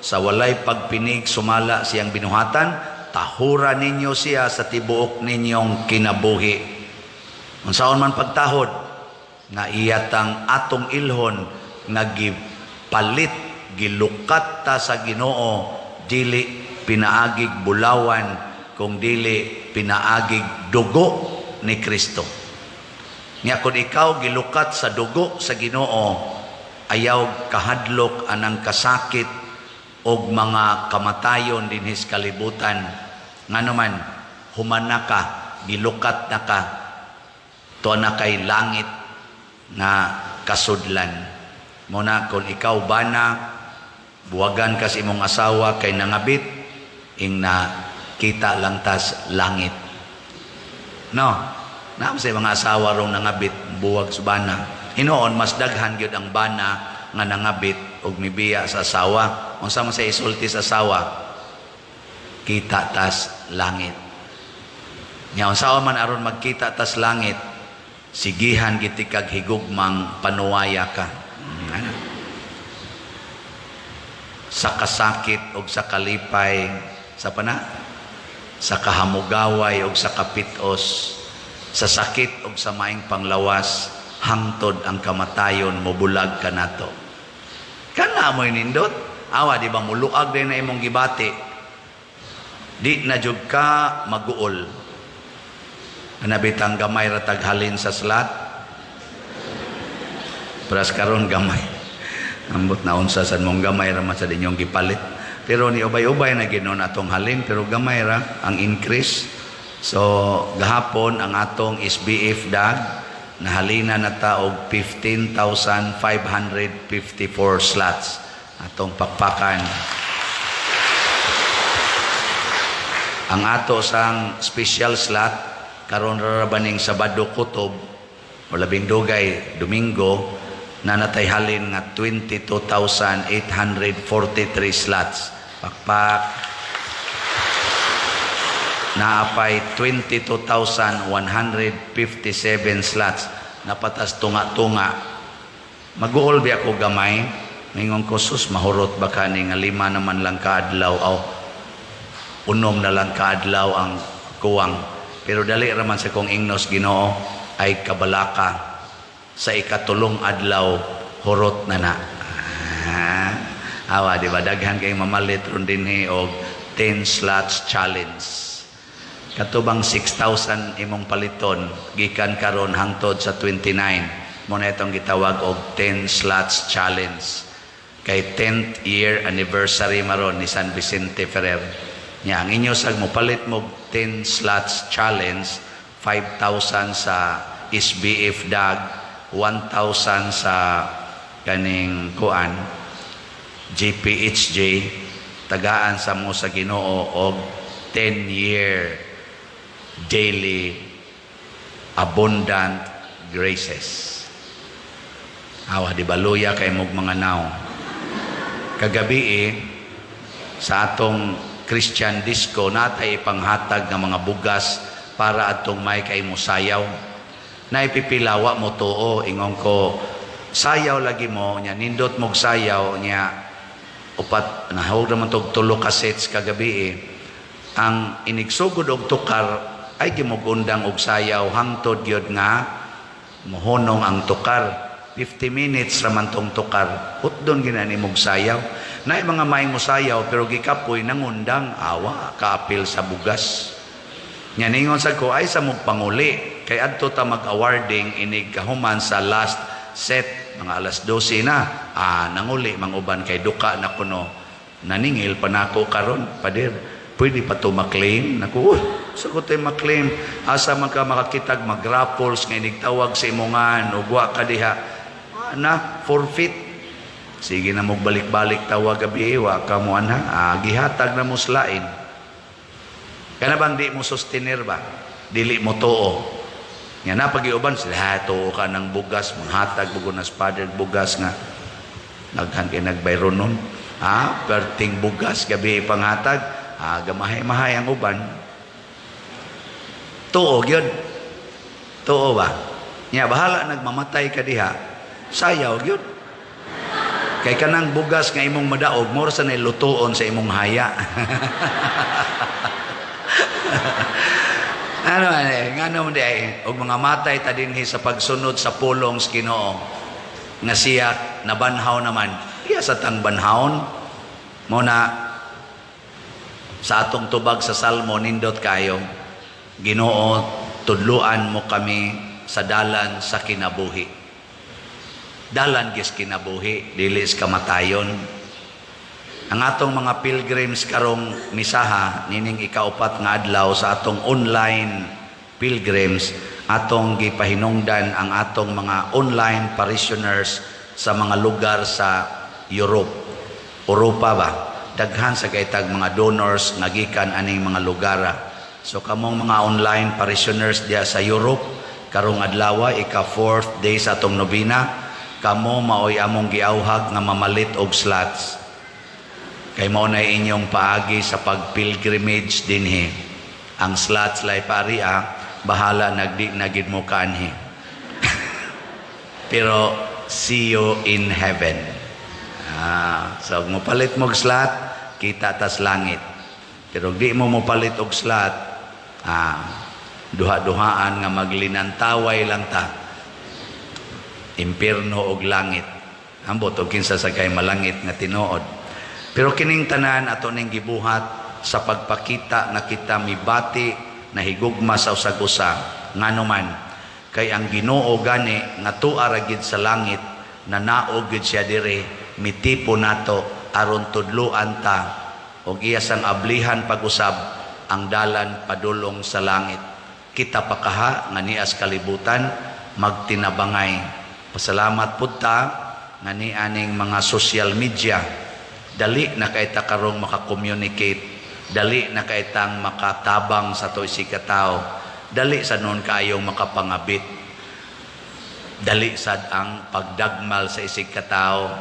sa walay pagpinig sumala siyang binuhatan, tahura ninyo siya sa tibuok ninyong kinabuhi. Unsaon man pagtahod, nga iyatang atong ilhon nga gipalit gilukat ta sa Ginoo, dili pinaagig bulawan kung dili pinaagig dugo ni Kristo. Nya kung ikaw gilukat sa dugo sa Ginoo, ayaw kahadlok anang kasakit og mga kamatayon dinhis kalibutan. Nganuman humana ka, gilukat na ka, to na kay langit na kasudlan. Muna kung ikaw bana, buwagan ka sa imong asawa kay nangabit, ing na kita lang tas langit. No, naam sa mga asawa rong nangabit, buwag sa bana. Hinoon, mas daghan gyud ang bana nga nangabit og mibiya sa asawa. Unsa man sa isulti sa asawa, kita tas langit. Nya unsa man aron magkita tas langit, sigihan giti kag higugmang panuwaya ka. Sa kasakit og sa kalipay, sa pana, sa kahamugaway og sa kapitos, sa sakit og sa maing panglawas, hangtod ang kamatayon mobulag ka nato. Kana mo'y nindot, awa di ba muluag din na imong gibati, di na jud ka maguol. Anabitang gamay ra taghalin sa slat, pras karon gamay. Ambot na unsa sa mong gamay ra man sa dinyong gipalit. Pero ni ubay-ubay na ginon atong halin, pero gamay ra ang increase. So gahapon ang atong SBF dag nahalina na ta og 15,554 slots atong pakpakan. Ang ato sang special slot karon ra baning Sabado kutob o labing dugay Domingo na natay halin nga 22,843 slots. Pakpak. Naapay 22,157 slots. Napatas tunga-tunga. Mag-uol biya ko gamay. Mingon ko, sus, mahurot ba ka ni nga 5 naman lang kaadlaw o 6 na lang kaadlaw ang kuwang. Pero dali raman sa kong ingnos Ginoo ay kabalaka sa ikatulong adlaw hurot na na. Awa, di ba? Daghan kayong mamalit ron din og 10 slots challenge. Katubang 6,000 imong paliton, gikan karon hangtod sa 29. Muna itong gitawag og 10 slots challenge. Kay 10th year anniversary maron ni San Vicente Ferrer. Nya, ang inyo sag mo palit mo 10 slots challenge, 5,000 sa SBF dag, 1,000 sa kaning kuan GPHJ, tagaan sa mo sa Ginoo og 10-year daily abundant graces. Awa di baluya kay mog mga naw. Kagabi sa atong Christian disco natay ipanghatag ng mga bugas para atong may kay musayaw. Naipipilawa mo tuo, ingon ko, sayaw lagi mo, nya nindot mog sayaw, nya upat, nahawag naman tog 3 cassettes kagabi Ang inigsugod og tukar ay gimugundang og sayaw hangtod gyud nga mohonong ang tukar. 50 minutes raman tong tukar, hutdon ginani mog sayaw. Naay mga maing musayaw pero gikapoy nangundang, awa kaapil sa bugas. Nya ningon sad ko ay sa mog panguli kay adto ta mag-awarding inig kahuman sa last set mga alas 12 na. Nanguli manguban kay duka na kuno. Naningil pa nako karon, pader. Pwede pa to maklaim? Naku, sagot tayo maklaim. Asa man ka makakitag mag-raffles nga inigtawag sa imongan o guwa ka diha. Na, forfeit. Sige na magbalik-balik tawag gabi, wa ka mo anha. Gihatag na mo slain. Kana bang di mo sustenir ba? Dili mo too. Nga na pag-iuban sila, too ka ng bugas, manghatag bugunas father bugas nga. Naghan kayo nagbayron nun. Perting bugas, gabi panghatag. Gamahay-mahay ang uban. Tuo yun. Tuo ba? Nya bahala nagmamatay ka diha. Sayaw yun. Kay kanang bugas nga imong madaog, more sa nilutuon sa imong haya. Ano nga naman di ay, og mga matay ta dinhi sa pagsunod sa pulong sa Ginoo nga siya nabanhaw naman. Iya sa tang banhawon mo na sa atong tubag sa Salmo nindot kayo, Ginoo, tudluan mo kami sa dalan sa kinabuhi. Dalan gis kinabuhi, dili sa kamatayon. Ang atong mga pilgrims karong misaha nining ikaupat nga adlaw sa atong online pilgrims, atong gipahinungdan ang atong mga online parishioners sa mga lugar sa Europa ba. Daghan sa kaitag mga donors nga gikan aning mga lugar. So kamong mga online parishioners diya sa Europe karong adlaw ika 4th day sa atong nobina, kamo maoy among giawhag nga mamalit og slots. Kay mao na inyong paagi sa pagpilgrimage dinhi. Ang slots lay paria, bahala nagdi nagid mo kanhi. Pero see you in heaven. So mopalit mo og slot, kita tas langit. Pero di mo mopalit og slot, duha-duhaan nga maglinantaway lang ta. Impierno og langit. Ambot og kinsa sa kay malangit nga tinuod. Pero kining tanan ato ning gibuhat sa pagpakita nga kita mibati na higugma sa usag-usa nganuman kay ang Ginoo gani nga tuwa ra gid sa langit na naog gid siya dire mitipo nato aron tudluan ta og iya sang ablihan pag-usab ang dalan padulong sa langit. Kita pakaha nga nias kalibutan magtinabangay. Pasalamat pud ta nga ni aning mga social media. Dali na kaita karong maka-communicate, dali na kaitang makatabang sa to si katao, dali sa noon kayong makapangabit, dali sad ang pagdagmal sa isig katao,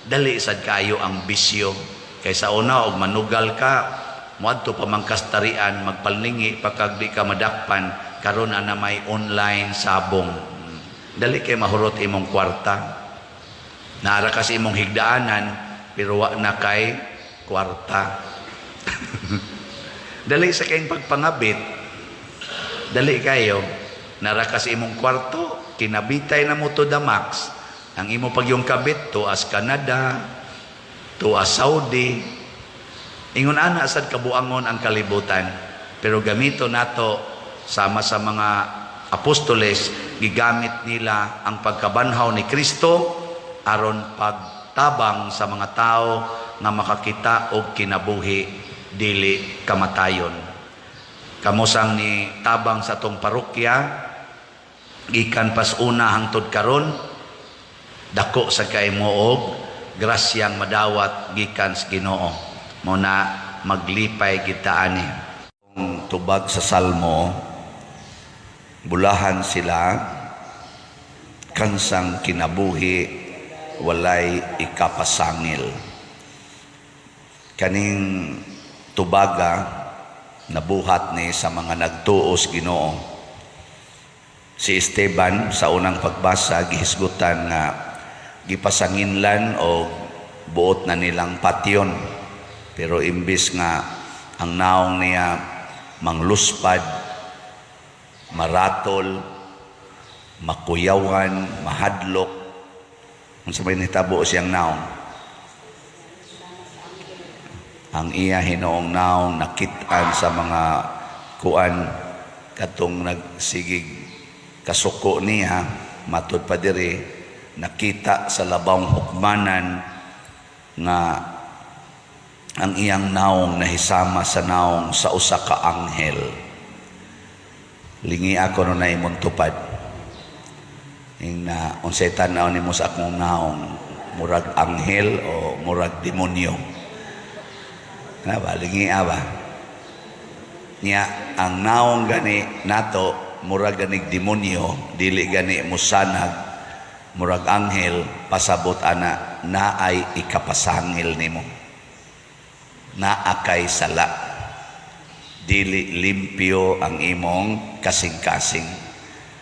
dali sad kayo ang bisyo. Kaysa una og manugal ka, moadto pa mangkastarian, magpalningi pagkag di ka madakpan, karon ana may online sabong. Dali kay mahurot imong kwarta. Naara kasi imong higdaanan, pero wa na kay kwarta. Dali sa kayong pagpangabit, dali kayo, narakas imong kwarto, kinabitay na mo to the max. Ang imo pag yung kabit, to as Canada, to as Saudi, ingon ana sad kabuangon ang kalibutan. Pero gamito nato, sama sa mga apostoles, gigamit nila ang pagkabanhaw ni Kristo, aron pagtabang sa mga tao nga makakita og kinabuhi dili kamatayon. Kamusang ni tabang sa tong parokya gikan pas una hangtod karon, dako sa kay mo og grasyang madawat gikan sa Ginoo. Mo na maglipay kita ani. Ang tubag sa Salmo, bulahan sila kansang kinabuhi walay ikapasangil. Kaning tubaga nabuhat ni sa mga nagtuos Ginoo. Si Esteban sa unang pagbasa gihisgutan nga gipasanginlan o buot na nilang patyon, pero imbis nga ang naong niya mangluspad, maratol, makuyawan, mahadlok, kung sabay nitabo siyang naong. Ang iya hinoong naong nakitaan sa mga kuan katong nagsigig kasuko niya, matud pa diri, nakita sa labang hukmanan nga ang iyang naong nahisama sa naong sa usa ka anghel. Lingi ako no na imong tupad. Na unsay tan-aw nimo sa akong naong, murag anghel o murag demonyo. Ba lingi ba niya ang naong gani nato murag ganig demonyo, dili gani musanag murag anghel, pasabot ana naay ikapasangil nimo, naakay sala, dili limpyo ang imong kasing-kasing.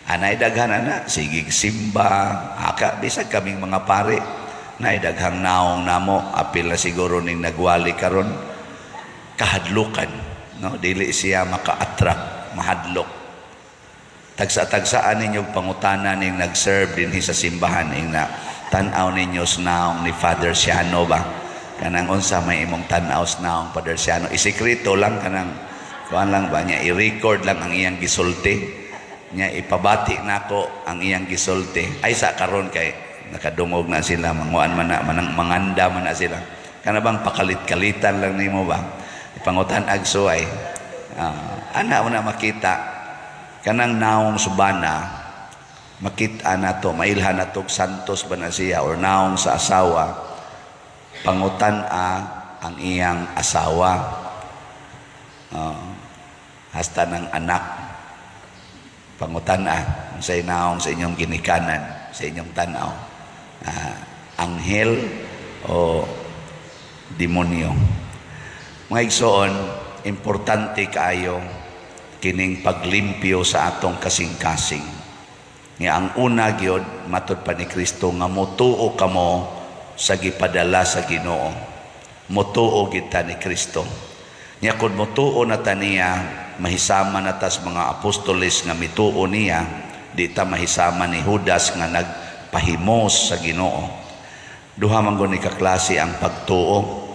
Anay daghan ana sigig simba, aka bisag kaming mga pare, nay daghang naong namo, apil na siguro ning nagwali karon kahadlukan, no, dili siya maka-attract, mahadlok. tagsa-tagsaan ninyong pangutana ning nag-serve din sa simbahan ing na tan-aw ninyo snaong ni Father Siano ba kanang unsa may imong tan-aw snaong Father Siano isekreto lang kanang kuan lang ba niya i-record lang ang iyang gisulti niya ipabati nako ang iyang gisulti ay sa karon kay nakadungog na sila manguan man na manganda man na sila kana bang pakalit-kalitan lang nimo ba ipangutan agsuay ana mo na makita kanang naong subana makita na to mailhan na to santos ba na siya or naong sa asawa pangutan ang iyang asawa hasta ng anak pangutan sa naong sa inyong ginikanan sa inyong tanaw anghel o demonyo mga igsoon importante kayo kining paglimpyo sa atong kasing-kasing nga ang una gyud matud pa ni Kristo nga motuo kamo sa gipadala sa Ginoo motuo kita ni Kristo nya kun motuo na ta niya mahisama na tas mga apostoles nga mituo niya di ta mahisama ni Judas nga nagpahimos sa Ginoo duha man gud ni kaklase ang pagtuo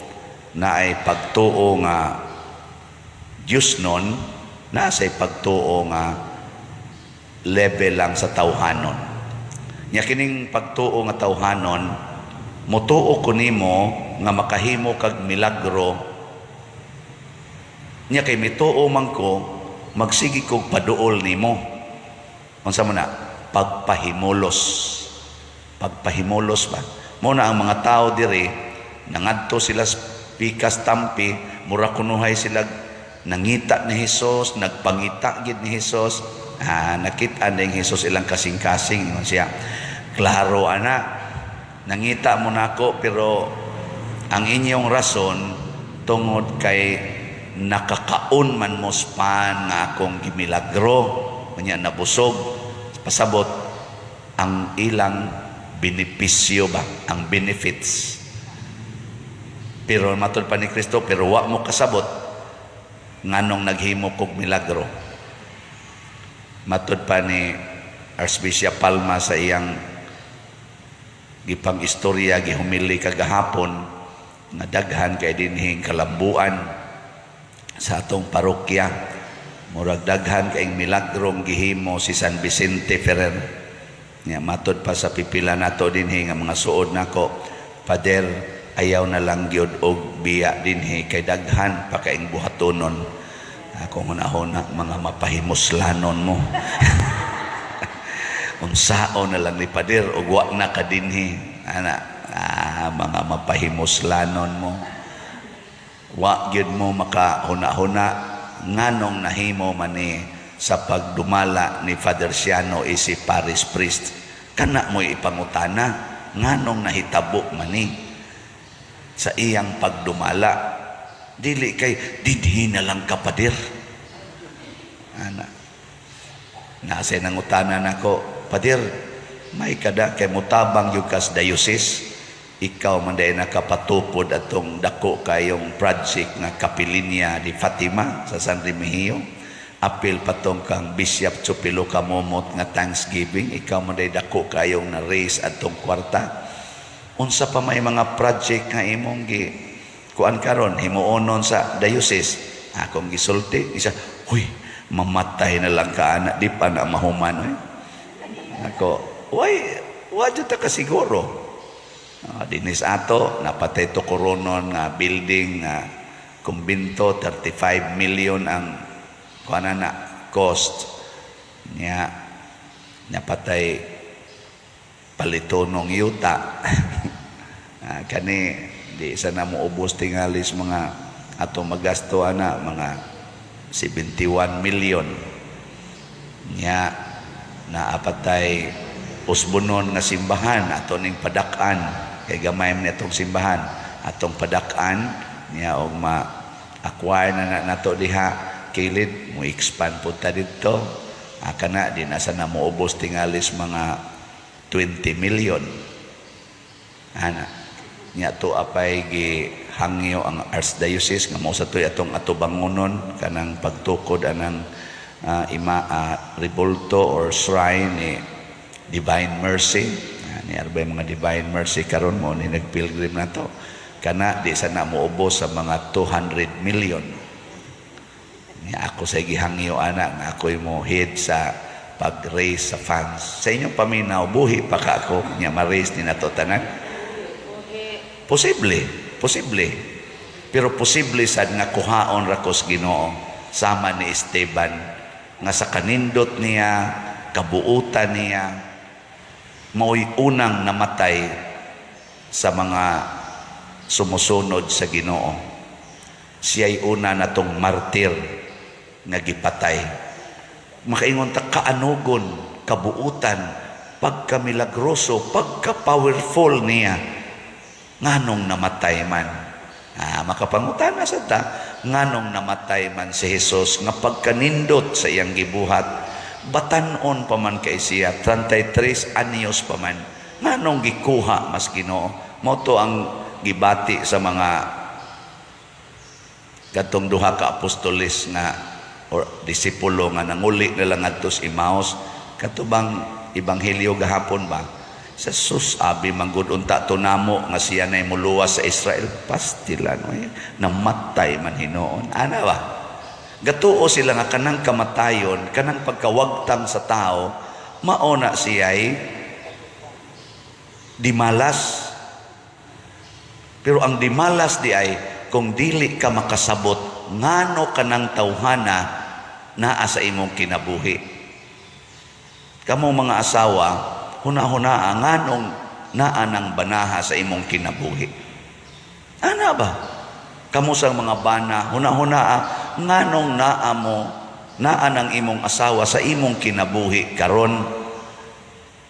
na ay pagtuo nga Diyos nun na say pagtuo nga level lang sa tawhanon. Nya kining pagtuo nga tawhanon, motuo ko nimo nga makahimo kag milagro. Nya kay mituo man ko, magsigi kog paduol nimo. Unsa man na? Pagpahimulos. Pagpahimulos ba? Mo na ang mga tao diri nangadto sila pikas tampi, mura kunuhay sila nangita ni Hesus, nagpangita gid ni Hesus. Nakita na yung Jesus ilang kasing-kasing siya klaro ana nangita mo nako pero ang inyong rason tungod kay nakakaon man mo span nga akong gimilagro kanya nabusog pasabot ang ilang benepisyo ba ang benefits pero matud pa ni Kristo pero wa mo kasabot nganong naghimo kog milagro matud pa ni Archbishop Palma sa iyang gipang istorya gihumili kagahapon nga daghan kay dinhing kalambuan sa atong parokya murag daghan kay milagrong gihimo si San Vicente Ferrer nya matud pa sa pipila nato dinhi nga mga suod nako Pader ayaw na lang gyud og biya dinhi kay daghan pa kaing buhatonon ako hunahuna mga mapahimuslanon mo unsaon na lang ni Pader og wa na kadinhi ana mga mapahimuslanon mo wa gyud mo makahuna-huna nganong nahimo man ni sa pagdumala ni Father Siano si parish priest kana mo ipangutana nganong nahitabo man ni sa iyang pagdumala dili kay didhi na lang ka Pader ana nasa nangutana nako Pader may kada kay mutabang yung kas diocese ikaw man day nakapatupod atong dako kayong project nga Kapilinya di Fatima sa San Remigio apil patong kang Bishop Chupilo Kamomot nga Thanksgiving ikaw man day dako kayong na raise atong kwarta unsa pa may mga project nga imong gi kuan karon himuonon sa diocese akong gisulti isa huy mamatay na lang ka anak di pa na mahuman ako wa jud ta kasiguro dinis ato napatay to koronon nga building nga kumbinto 35 million ang kuan na cost niya napatay palitonong yuta kani di sana mo ubos tingalis mga ato magasto ana mga 71 million nya naapatay usbonon nga simbahan ato ning padak-an kay gamay man itong simbahan atong padak-an nya og ma-acquire na nato diha kilid mo expand punta dito kana di na sana mo ubos tingalis mga 20 million ana nya to apay gihangyo ang Archdiocese nga mao sa toy atong atubangonon kanang pagtukod anang rebulto or shrine ni Divine Mercy. Ni arbay mga Divine Mercy karon mo ni nagpilgrim na to. Kana di sana moubos sa mga 200 million. Nga ako sa gihangyo ana nga ako'y mo head sa pag-raise sa funds. Sa inyong paminaw, buhi pa ka ako nga ma-raise ni nato tanan. Posible. Pero posible sad nga kuhaon ra ko sa Ginoo sama ni Esteban nga sa kanindot niya, kabuutan niya, mao'y unang namatay sa mga sumusunod sa Ginoo. Siya'y una na tong martir nga gipatay. Makaingon ta kaanugon, kabuutan, pagkamilagroso, pagka-powerful niya, nganong namatay man. Makapangutana sa ta, nganong namatay man si Jesus nga pagkanindot sa iyang gibuhat, batanon pa man kay siya, 33 anyos pa man, nganong gikuha mas Ginoo. Moto ang gibati sa mga katong duha ka apostolis nga or disipulo nga nanguli nila ngadto sa Emmaus, katubang ebanghelyo gahapon ba sa sus abi manggod unta to namo nga siya nay muluwas sa Israel, pastilan namatay man hinoon ana ba. Gatuo sila nga kanang kamatayon, kanang pagkawagtang sa tao, mauna siya'y dimalas. Pero ang dimalas di ay kung dili ka makasabot ngano kanang tawhana naa sa imong kinabuhi. Kamong mga asawa, huna-huna nganong naa ng banaha sa imong kinabuhi. Ana ba? Kamo sang mga bana, huna-huna nganong naa mo, naa ng imong asawa sa imong kinabuhi karon.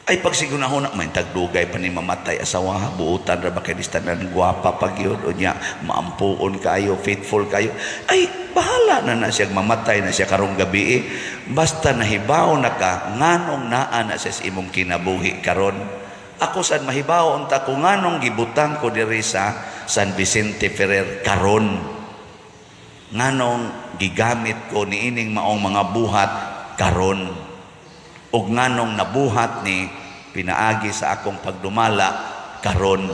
Ay pagsigunahon may tagdugay pa ni mamatay asawa, buutan ra ba kay distanan guwapa pag yun o niya maampuon kayo, faithful kayo, ay bahala na siya mamatay na siya karong gabi basta nahibaw na ka nganong naa na siya sa imong kinabuhi karon. Ako sad mahibaw unta ko nganong gibutang ko diri sa San Vicente Ferrer karon, nganong gigamit ko niining maong mga buhat karon, ug nganong nabuhat ni pinaagi sa akong pagdumala karon.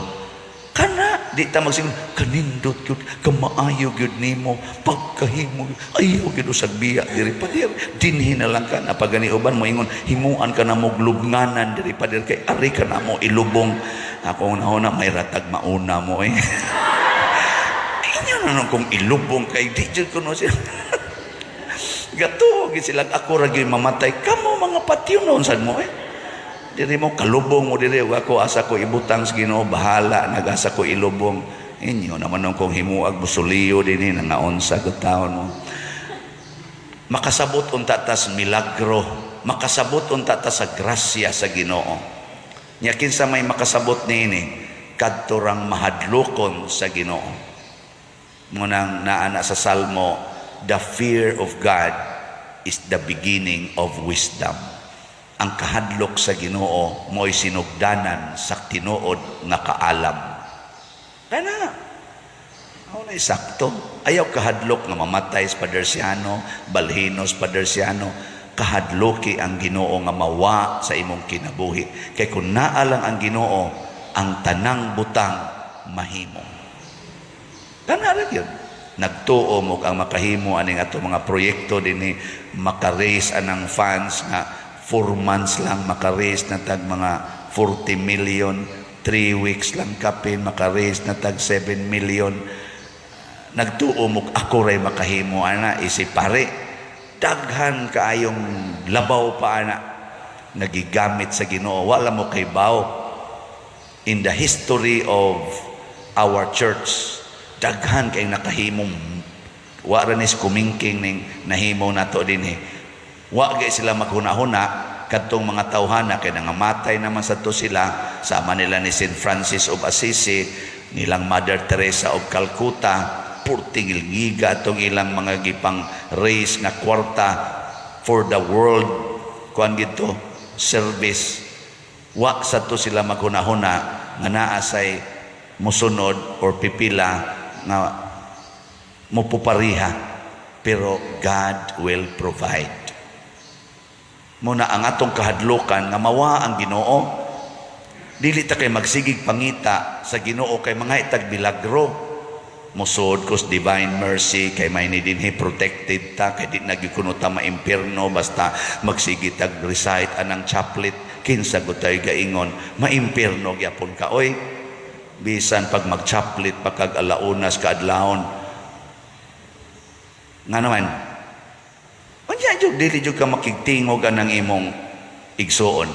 Kana di ta magsingon kanindot gyud kamaayo gyud nimo pagkahimo ayaw gyud usag biya diri padir dinhi na lang ka na pagani uban mo ingon himuan ka na mo glubnganan diri padir kay ari ka na mo ilubong. Ako una may ratag mauna mo inyo na kung ilubong kay di jud kuno siya. Gato gid sila ako ra gyud mamatay kamo mga patyon sad mo diri mo kalubong mo diri ako asa ko ibutang sa Ginoo bahala nagasa ko ilubong inyo naman kung himuag musuliyo dinhi nangaon sa gutaon mo. Makasabot unta tas milagro, makasabot unta ta sa grasya sa Ginoo. Nya kinsa may makasabot niini kadto rang mahadlokon sa Ginoo. Munang naana sa Salmo, the fear of God is the beginning of wisdom. Ang kahadlok sa Ginoo mo'y sinugdanan sa tinuod nga kaalam. Kana, ako na sakto. Ayaw kahadlok nga mamatay sa padersiano, balhinos padersiano. Kahadloki ang Ginoo nga mawa sa imong kinabuhi. Kay kung naalang ang Ginoo, ang tanang butang mahimo. Kana rin yun. Nagtuo mo ang makahimo aning ato mga proyekto dinhi maka-raise anang funds nga 4 months lang maka-raise na tag mga 40 million, 3 weeks lang kapin maka-raise na tag 7 million. Nagtuo mo ako ray makahimo ana isipare daghan kaayong labaw pa ana nagigamit sa Ginoo wala mo kay baw in the history of our church. Daghan kay nakahimong wa ra nis kumingking ning nahimo nato dinhi. Wa gay sila maghuna-huna kadtong mga tawhana kay nangamatay naman sa to sila sama nila ni St. Francis of Assisi, nilang Mother Teresa of Calcutta, purtigil giga atong ilang mga gipang raise nga kwarta for the world kuan gito service. Wa sa to sila maghuna-huna nga naa say musunod or pipila nga mupupariha, pero God will provide. Muna ang atong kahadlukan nga mawa ang Ginoo. Dili ta kay magsigig pangita sa Ginoo kay mga itag milagro. Musod ko sa divine mercy kay may ni dinhi protected ta kay di nagikuno ta maimpierno basta magsigig tag recite anang chaplet kinsa gud tay gaingon maimpierno gyapon ka oy. Bisan pag mag-chaplet pagkag alaunas kaadlawon. Nga naman, unya jud dili jud ka makigtingog anang imong igsuon.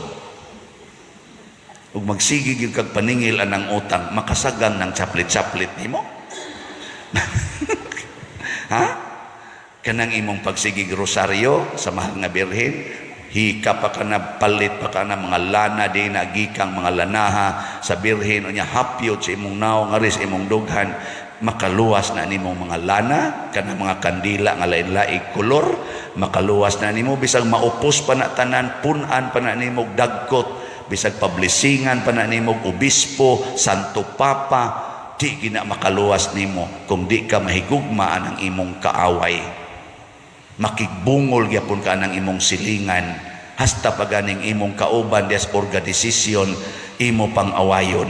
Ug magsigig gyud kag paningil anang utang, makasagang ng chaplet-chaplet nimo. Ha? Kanang imong pagsigig rosaryo sa mahal nga birhen, hika pa ka na palit pa ka na mga lana di nagikang mga lanaha sa birhen unya hapyod sa imong naong aris imong dughan makaluwas na nimong mga lana kanang mga kandila nga lain-laing kolor makaluwas na nimo bisag maupos pa na tanan punan pa na nimo dagkot bisag pablisingan pa na nimo obispo santo papa di gina makaluwas nimo kung di ka mahigugmaan ang imong kaaway. Makigbungol gyapon ka ng imong silingan hasta paganing imong kauban des organisasyon imo pang awayon.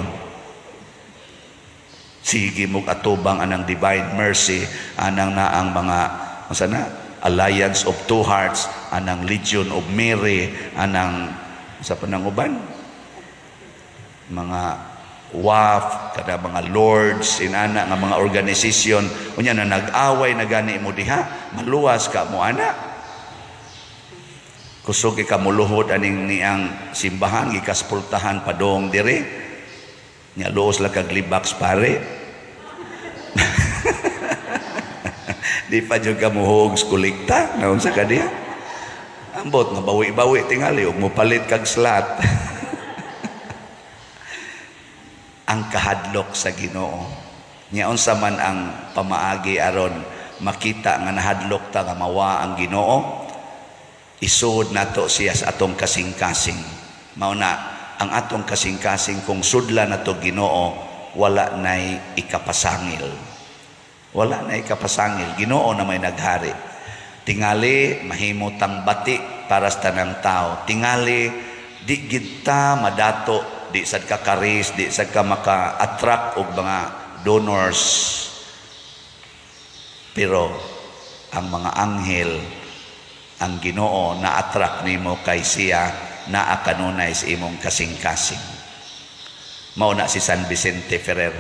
Sige mo atubang anang divine mercy anang naang mga masana Alliance of Two Hearts anang Legion of Mary anang sa pananguban mga WAF kada mga lords inana nga mga organisasyon unya na nag-away na gani mo diha maluwas ka mo ana kusog ka muluhod aning niyang simbahan gikaspultahan padong dire nya luos la kag libaks pare di pa jud ka muhog kolekta naon sa kadiya ambot nga bawi-bawi tingali ug mopalit kag slot. Ang kahadlok sa Ginoo nya unsa man ang pamaagi aron makita nga nahadlok ta nga mawa ang Ginoo isuod nato siya sa atong kasing-kasing mao na ang atong kasing-kasing kung sudla nato Ginoo wala nay ikapasangil Ginoo na may naghari tingali mahimutang bati para sa tanang tao tingali di gid ta madato di sad ka karis, di sad ka maka-attract og mga donors. Pero ang mga anghel, ang Ginoo na-attract nimo kay siya naa kanunay sa imong kasing-kasing. Mao na si San Vicente Ferrer.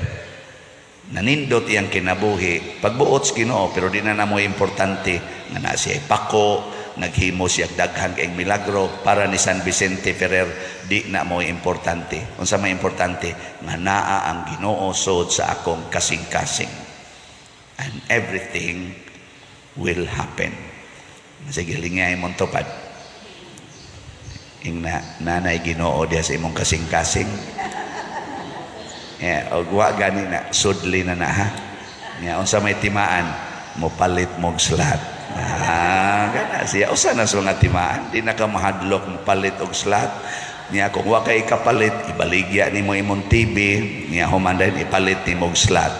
Nanindot iyang kinabuhi, pagbuot sa Ginoo pero di na namo importante nga na siya pako, naghimo siya daghang kay milagro para ni San Vicente Ferrer di na mo importante unsa may importante nga naa ang Ginoo sud sa akong kasing-kasing and everything will happen. Sige lingay mong tupad ing nanay Ginoo diya sa imong kasing-kasing og wa gani na sudli na ha nya unsa may timaan mo palit mog slot. Gana siya usa na sa mga timaan di na ka mahadlok mo palit og slot niya kung wa kay kapalit ibaligya nimo imong TV niya humanday ipalit nimo og slot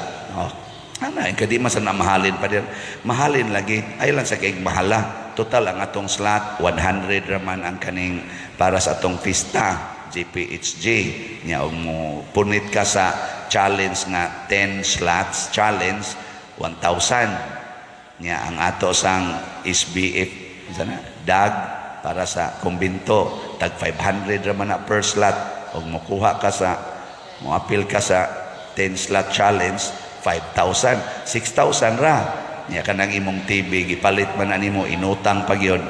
ana kadi man sa mahalin pa din mahalin lagi ay lang sa kay mahala total ang atong slot 100 raman ang kaning para sa atong pista GPHG niya og mo punit ka sa challenge nga 10 slots challenge 1,000 niya ang ato sang SBF sana dag para sa kumbinto tag 500 raman na per slot og mokuha ka sa moapil ka sa 10 slot challenge 5,000 6,000 ra niya kanang imong TV gipalit man na nimo inutang pa gyud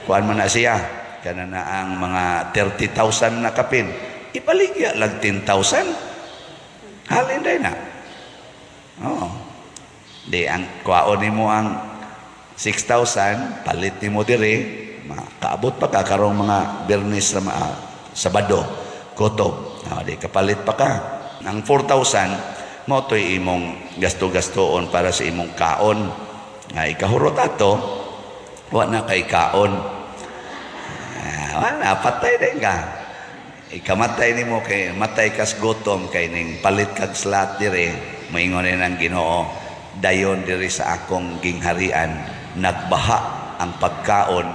kuan man na siya kana na ang mga 30,000 na kapin ipaligya lang 10,000 halin day na di ang kuwaon nimo ang 6,000 palit nimo dire makaabot pa ka karong mga Biyernes Sabado kutob di kapalit pa ka ang 4,000 mo to'y imong gasto-gastoon para sa imong kaon nga ikahurot ato wa na kay kaon wala patay din ka ikamatay nimo kay matay kas gutom kay ning palit kag slot dire moingon nang Ginoo dayon diri sa akong gingharian nagbaha ang pagkaon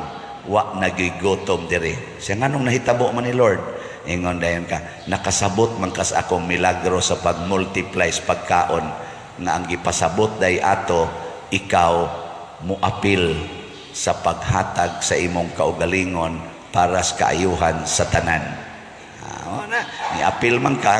wa nagigutom diri. Siya nganong nahitabo man ni Lord? Ingon dayon ka, nakasabot man kas akong milagro sa pag-multiply sa pagkaon nga ang gipasabot day ato ikaw muapil sa paghatag sa imong kaugalingon para sa kaayuhan sa tanan. Ni-apil man ka,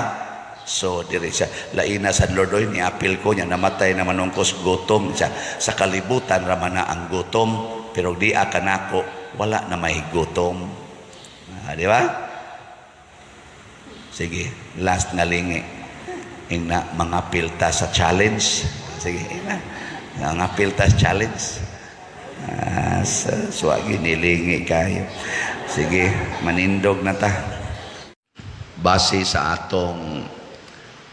so diri siya laina sa Lord oy ni-apil ko niya namatay na manungkos gutom siya sa kalibutan ra man na ang gutom pero di kanako wala na may gutom. Di ba? Sige, last nga lingi. Ingna mga pilta sa challenge. Sige, ina. Mga pilta sa challenge. Swagi nilingi kayo. Sige, manindog na ta. Base sa atong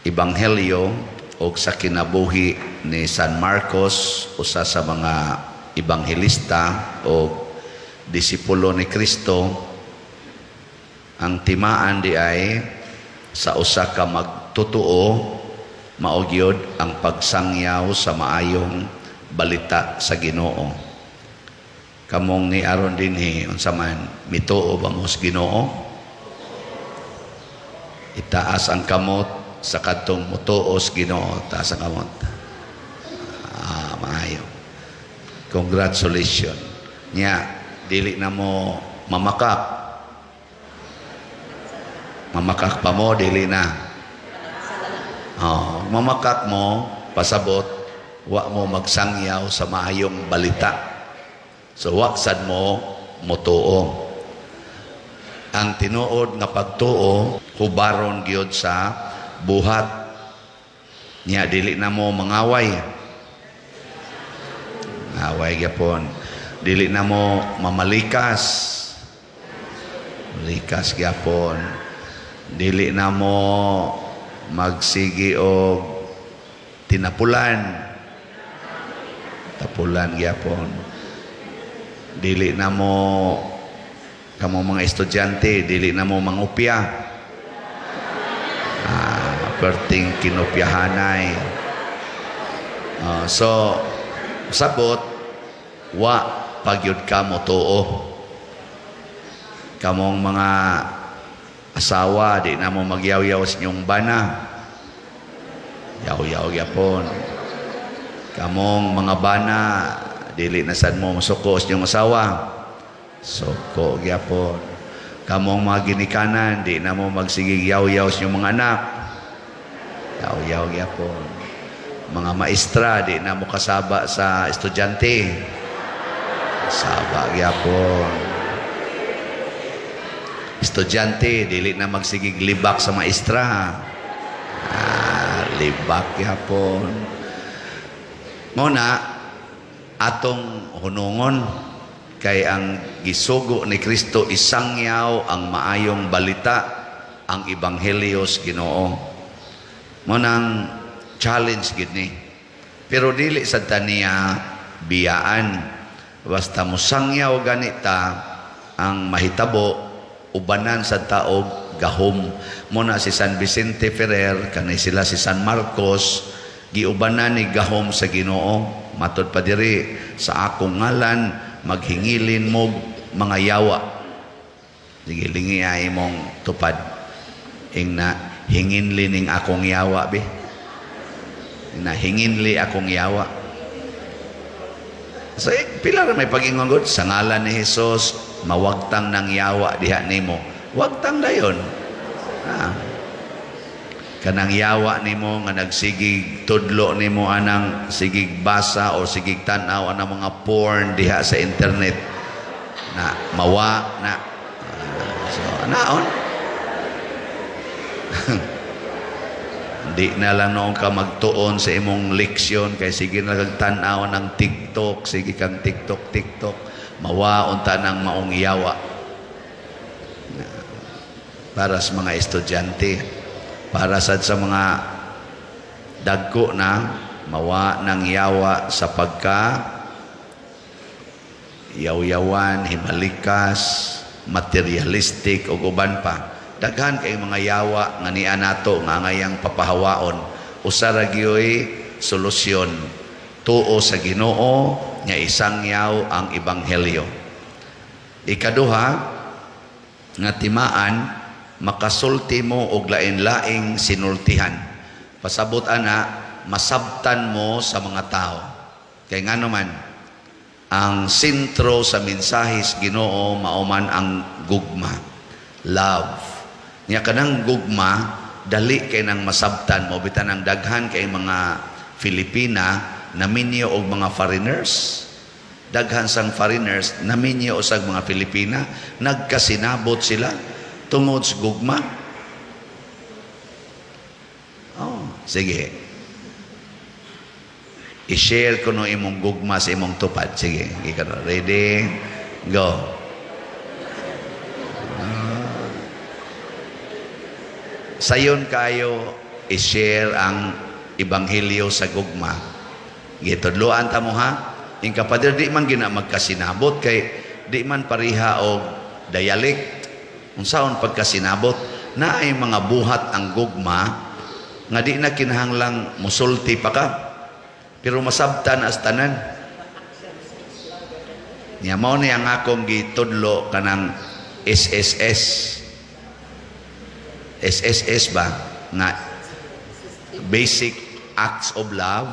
ebanghelyo o sa kinabuhi ni San Marcos, usa sa mga ebanghelista o disipulo ni Kristo, ang timaan di ay sa usa ka magtutuo maugyod ang pagsangyaw sa maayong balita sa Ginoo. Kamong ni aron dinhi unsa man mituo ba mo sa Ginoo? Itaas ang kamot sa kadtong mutuo sa Ginoo, taas ang kamot. Maayo. Congratulations. Nya dili na mo mamakak. Mamakak pa mo, dili na. Mamakak mo, pasabot, wa mo magsangyaw sa maayong balita. So, waksad mo, mutuo. Ang tinuod nga pagtuo, hubaron gyud sa buhat. Nya, dili na mo mangaway. Away gyapon. Dili na mo mamalikas. Malikas gyapon. Dili na mo magsigi og tinapulan. Tapulan gyapon. Dili na mo kamo mga estudyante, dili na mo mangupya. Perting kinupyahanay. So sabot wa pagyud ka mo tuo. Kamong mga asawa, di na mo magyaw-yaw sa inyong bana. Yaw-yaw yapon. Kamong mga bana, dili na sad mo masuko sa inyong asawa. Suko yapon. Kamong mga ginikanan, di na mo magsigig yaw-yaw sa inyong mga anak. Yaw-yaw yapon. Mga maestra, di na mo kasaba sa estudyante. Kasaba yapon. Estudyante, dili na magsigig libak sa maestra. Libak yapon. Muna, atong hunungon kay ang gisugo ni Kristo isangyaw ang maayong balita, ang ebanghelyo sa Ginoo. Munang challenge gid ni. Pero dili sa taniya biyaan. Basta mo sangyaw ganita ang mahitabo ubanan sa taog gahom. Muna si San Vicente Ferrer, kanay sila si San Marcos, giubanan ni gahom sa Ginoo. Matod pa diri sa akong ngalan maghingilin mo mga yawa. Sige, lingi ay mong tupad. Na hinginli ning akong yawa be. Na hinginli akong yawa. So, pila na may pag-ingon gud sa ngalan ni Jesus, mawagtang ng yawa diha nimo. Wagtang dayon. Kanang yawa nimo nga nagsigig tudlo nimo anang sigig basa o sigig tan-aw anang mga porn diha sa internet na mawa na so anaon. Di na lang noon ka magtuon sa imong leksyon kay sige na kag tan-aw ng TikTok, sige kang TikTok mawa unta nang maong yawa para sa mga estudyante, para sa mga dagko na mawa ng yawa sa pagka yaw-yawan, himalikas, materialistic o uban pa. Daghan kay mga yawa nga niya nato nga ngayang papahawaon. Usa ra gyoy solusyon tuo sa Ginoo nga isangyaw ang ebanghelyo. Ikaduha, nga timaan, makasulti mo og lain-laing sinultihan. Pasabot ana, masabtan mo sa mga tao. Kaya nga naman, ang sentro sa mensahis Ginoo mauman ang gugma, love. Nya kanang gugma, dali kay nang masabtan mo bitan ang daghan kay mga Filipina naminyo og mga foreigners. Daghan sang foreigners naminyo usag mga Filipina, nagkasinabot sila tungod sa gugma. Oh, sige. I-share ko no imong gugma sa imong tupad. Sige, ikaw ready? Go. Sayon kayo i-share ang ebanghelyo sa gugma. Gitudloan ta mo ha. Ing kapader di man gina magkasinabot kay di man pariha og dialect. Unsaon pagkasinabot na ay mga buhat ang gugma nga di na kinahanglang musulti pa ka. Pero masabtan as tanan. Nya mao ni ang akong gitudlo kanang SSS. SSS ba nga basic acts of love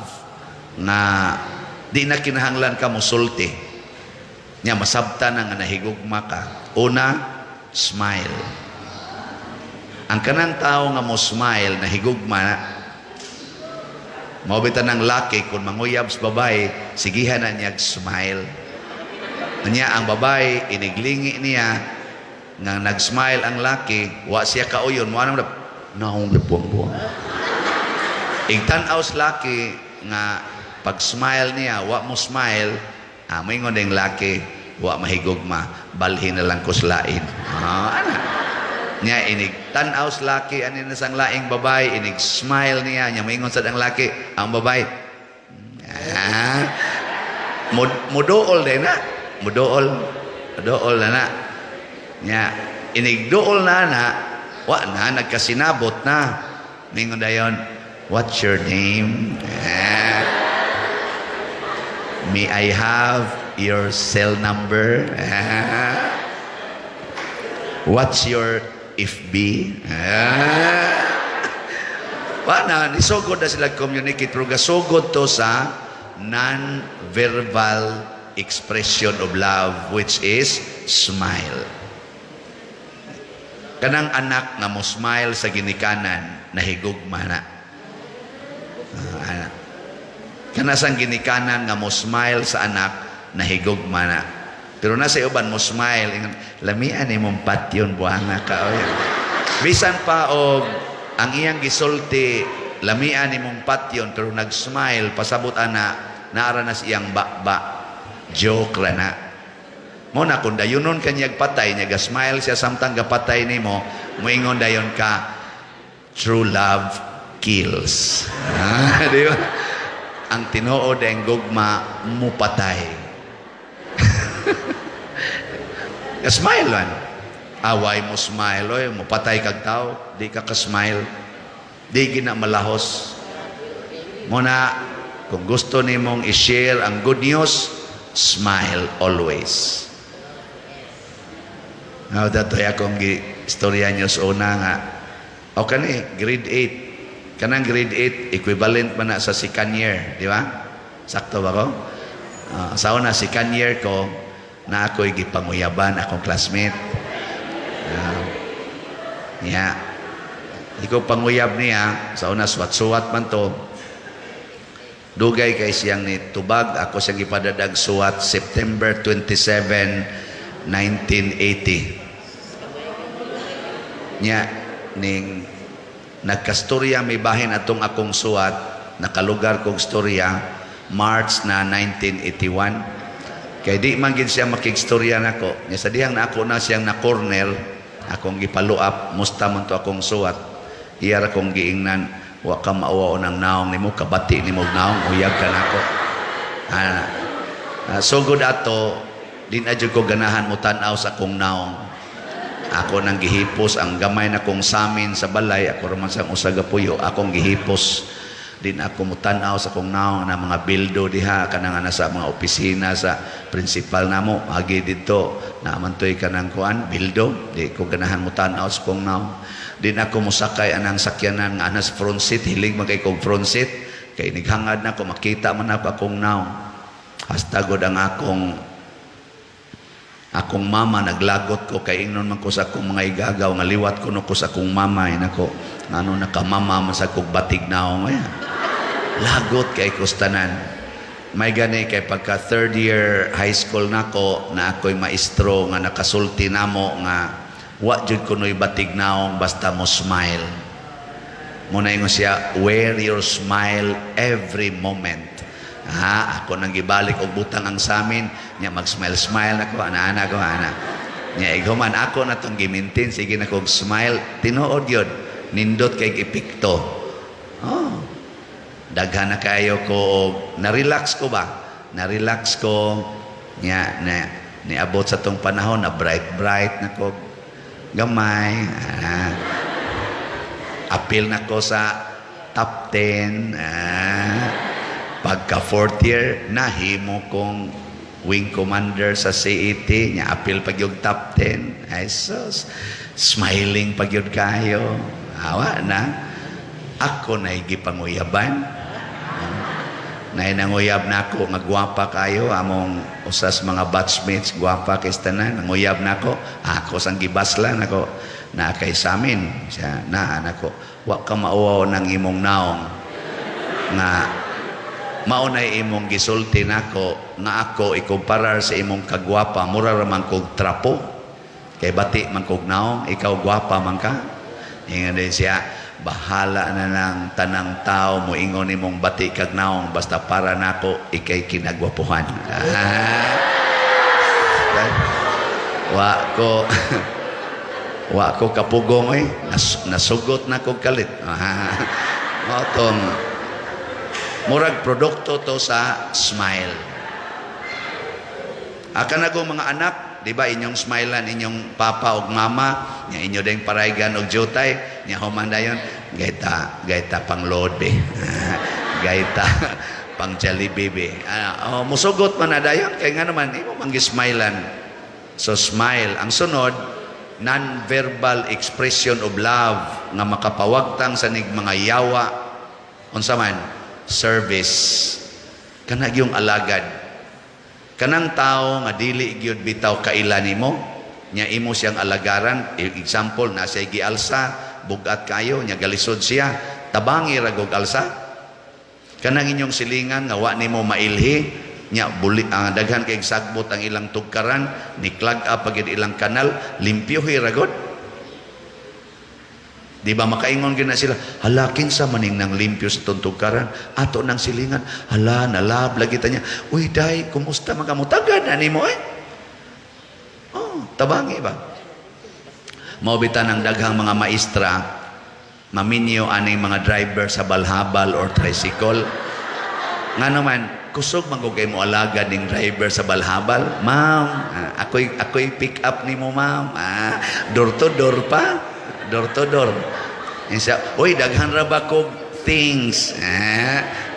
nga di na kinahanglan ka musulti. Nya masabtan nga nahigugma ka. Una, smile. Ang kanang tao nga mo smile nahigugma maobitan ng laki kung manguyab sa babae, sigihan na niya smile. Nya ang babae iniglingi niya nga nag-smile ang laki, wa siya kauyon, mo anong nahong lipuang-buang. Igtanaw sa laki nga pag-smile niya, wa mo smile, moingon ding laki, wa mahigugma, balhin na lang kuslain. Ana. Nya inigtanaw sa laki, anin na sang laing babae, inig-smile niya, nya moingon sa dang laki, ang babae, mudool din na, mudool na na. Nya inigdool na wa na nagkasinabot na ningon dayon, what's your name? May I have your cell number? What's your FB? Wa na nisugod na sila communicate pero gasugod to sa non-verbal expression of love which is smile. Kanang anak nga mo smile sa ginikanan, nahigugma na. Kanasang ginikanan nga mo smile sa anak, nahigugma na. Pero nasa uban mo smile, lamian imong patyon, buhanga ka. Bisan pa og ang iyang gisulti, lamian imong patyon, pero nag-smile, pasabot ana, naara na siyang bakba. Joke ra na. Mo na kung dayunon kanyag patay niya ga-smile siya samtang gapatay nimo moingon dayon ka true love kills. Di ba? Ang tinuod ang gugma mo patay. Smile lan. Away mo smile oy mo patay kag tao di ka ka-smile. Di gina malahos. Mo na kung gusto nimong i-share ang good news, smile always. Now, dato'y akong istorya nyo sa una nga. O kani, grade 8. Kanang grade 8, equivalent man na sa second year. Di ba? Sakto ba ko? Sa una, second year ko, na ako'y gipanguyaban, akong classmate. Ikaw panguyab niya, sa una, suwat-suwat man to. Dugay kay siyang ni tubag, ako siyang ipadadag suwat September 27, 1980. Nya ning nagkastorya may bahin atong akong suwat, nakalugar kong storya March na 1981. Kay di man gid siya makigstorya nako. Nya sa dihang na ako na siyang na corner, akong gipaluap, musta man to akong suwat. Iyara kong giingnan, wa ka maawa ng naong nimo, kabati nimo naong, uyag ka nako. So good ato, din adyo ko ganahan mo tanaw sa akong naong. Ako nang gihipos ang gamay na kong samin sa balay, ako raman sang usaga puyo, akong gihipos Din ako mutanaw sa kong naong na mga bildo diha kanang ana sa mga opisina sa principal namo agi dito namantoy kanang kuan bildo di ko ganahan mutanaw sa kong naong. Din ako musakay anang sakyanan nga ana sa front seat hilig magay kong front seat kay nighangad na ko makita man ako akong naong. Hasta god ang akong mama naglagot ko kay ingnon man ko sa akong mga igagaw nga liwat ko no ko sa akong mama nako ngano nakamama man sa akong batig naong lagot kay kustanan. May gani kay pagka third year high school nako na ako'y maestro nga nakasulti namo nga wa jud kunoy batig naong basta mo smile. Muna ingon siya, wear your smile every moment. Ako nang gibalik og butang ang samin nya mag-smile nako ana ko ana. Nya iguman ako na tong gimintin sige na kog smile tinuod yun nindot kay epekto. Daghan na kayo ko na-relax ko nya niabot sa tong panahon na bright na ko gamay appeal na ko sa top 10 pagka fourth year nahimo kong wing commander sa CET nya appeal pag yung top 10 ay sus smiling pag yun kayo awa na ako na gipanguyaban na nanguyab na ako nga gwapa kayo among usas mga batchmates gwapa kay tanan nanguyab na ako sang gibaslan ako na kay samin siya na anako wa ka mauwaw ng imong naong nga maunay imong gisulti nako nga ako ikumparar sa imong kagwapa mura ra man kog trapo kay bati man kog naong ikaw gwapa man ka ingon din siya bahala na ng tanang tao mo ingon imong bati kag naong basta para nako ikay kinagwapuhan. Wa ko kapugong nasugot na ko kalit. Motong murag produkto to sa smile. Akan ako mga anak di ba inyong smilean inyong papa ug mama nya inyo ding paraygan og jutay nya human dayon gaita pang lode gaita pang Jollibee musugot man na dayon kay nga naman imo man gismilean so smile ang sunod non-verbal expression of love nga makapawagtang sa nig mga yawa unsa man service kana gyung alagad kanang tao nga dili gyud bitaw kailan nimo nya imo siyang alagaran example na siya gialsa bugat kayo nya galisod siya tabangi ra gog alsa kanang inyong silingan nga wa nimo mailhi nya buli daghan kay sagbot ang ilang tugkaran ni clog up pagid ilang kanal limpyohi ra gud di ba makaingon gyud na sila hala kinsa maning nang limpyo sa tugkaran ato nang silingan hala nalab lagi ta niya uy day kumusta magamutagan ani mo tabangi ba mao bitan ang daghang mga maestra maminyo ani mga driver sa balhabal or tricycle nga naman kusog magugay mo alaga ning driver sa balhabal ma'am ako'y pick up nimo ma'am door to door uy daghan ra ba kog things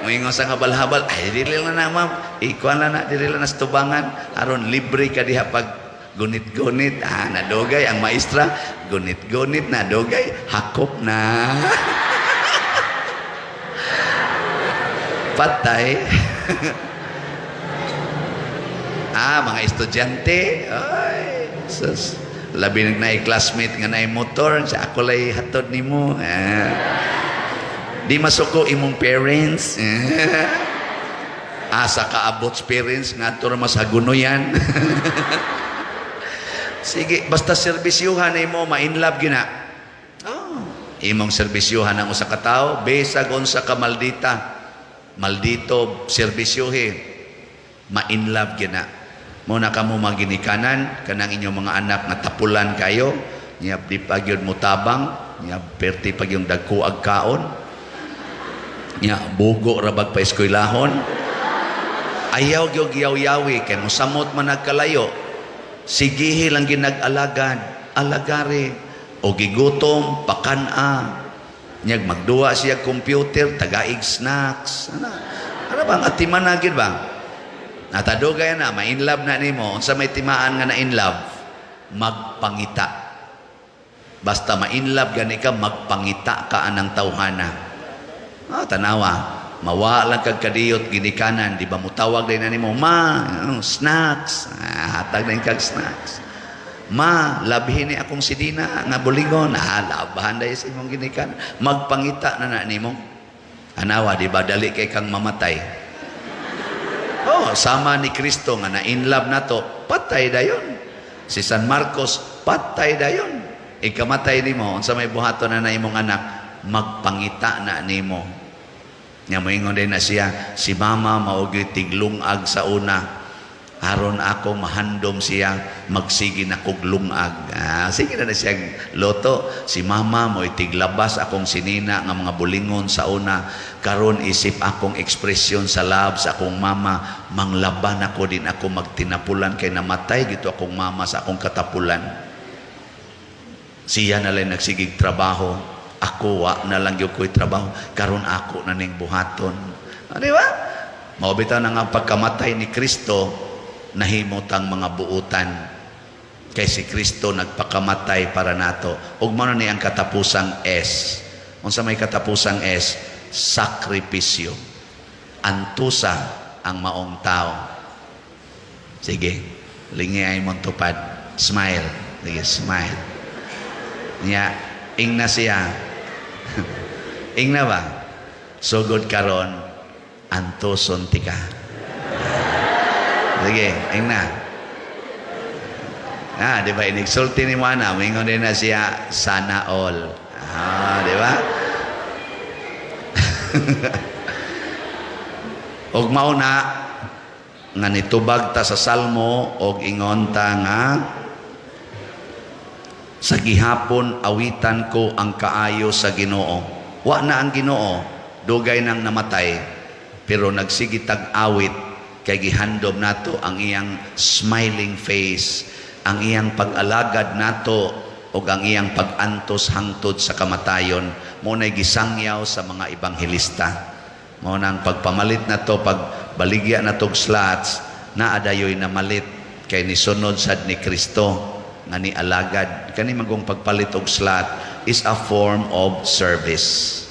moingon sa habal-habal ay dili lang na ma'am ikuan lang na dili lang na sa tubangan aron libre ka diha pag gunit-gunit nadugay ang maestra gunit-gunit nadugay hakop na patay mga estudyante ay sus labi na classmate nga naay motor sa ako lay hatod nimo di masuko imong parents asa kaabot parents nga to mas hagunoyan sige basta serbisyuhan nimo ma-inlove gina imong serbisyuhan ang usa ka tawo besag unsa ka maldito serbisyuhi ma-inlove gina muna kamo maginikanan kanang inyong mga anak nga tapulan kayo nya di pagyud mo tabang nya perti pagyong dagkuag kaon nya bugo rabag pa eskwelahon ayaw gyud yaw-yawi kay mosamot man nagkalayo sigihi lang ginag-alagad alagari o gigutom pakana Nyag magduwa siya computer, tagaig snacks. Ano ba, nga timanagin ba? Natadugay na, ma-inlove na nimo. Unsa may timaan nga na-inlove? Magpangita. Basta ma-inlove gani ka, magpangita ka anang tawhana. Tanawa, mawalang kag kadiyot ginikanan, di ba mutawag din na nimo, ma, snacks. Hatag na kag snacks. Ma, labihin ni akong si Dina nga bulingon. Labahan dahil sa imong ginikan. Magpangita na nimo. Anawa, di ba dali kay kang mamatay? Sama ni Kristo nga na-inlove na to, patay dayon. Si San Marcos, patay dayon. Ikamatay nimo, unsa may buhaton na imong anak, magpangita na nimo. Nga moingon din na siya, si mama maugi tiglungag sa una. Aron ako mahandom siya, magsige na kog lungag. Sige na siya loto. Si mama mo itiglabas akong sinina nga mga bulingon sa una. Karon isip akong ekspresyon sa love sa akong mama. Manglaban ako din ako magtinapulan kay namatay gito akong mama sa akong katapulan. Siya na lang nagsigig trabaho. Ako na lang yung ko'y trabaho. Karon ako na ning buhaton. Di ba? Maubitaw na nga pagkamatay ni Kristo, nahimutang mga buutan kay si Kristo nagpakamatay para nato. Ug mao ni ang katapusang S. Unsa may katapusang S? Sakripisyo. Antusa ang maong tao. Sige, lingi ay mong tupad. Smile. Sige, smile. Nya, ing na siya. Ing na ba? Sugod karon, antuson tika. Sige, ing na. Di ba? Inigsulti ni Mana. Mingon din na siya, sana all. Di ba? Og mauna, nga nitubag ta sa salmo, og ingon ta nga, sa gihapon awitan ko ang kaayo sa Ginoo. Wa na ang Ginoo, dugay nang namatay, pero nagsigitag awit, kay gihandom nato ang iyang smiling face, ang iyang pag-alagad nato o ang iyang pag-antos hangtod sa kamatayon. Mo na'y gisangyaw sa mga ebanghelista. Mo nang pagpamalit na to, pagbaligya na tog slots, na adayoy na malit kay nisunod sad ni Kristo nga ni alagad. Kani magong pagpalit og slot is a form of service.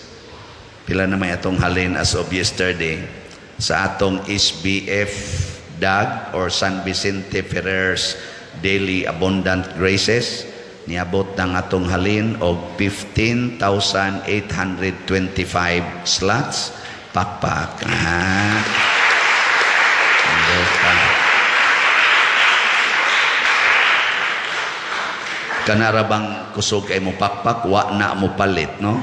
Pila na may atong halin as of yesterday sa atong SBF DAG or San Vicente Ferrer's Daily Abundant Graces, niabot ng atong halin og 15,825 slots. Pakpak. Kanarabang kusog ay mo pakpak, wa na mo palit, no?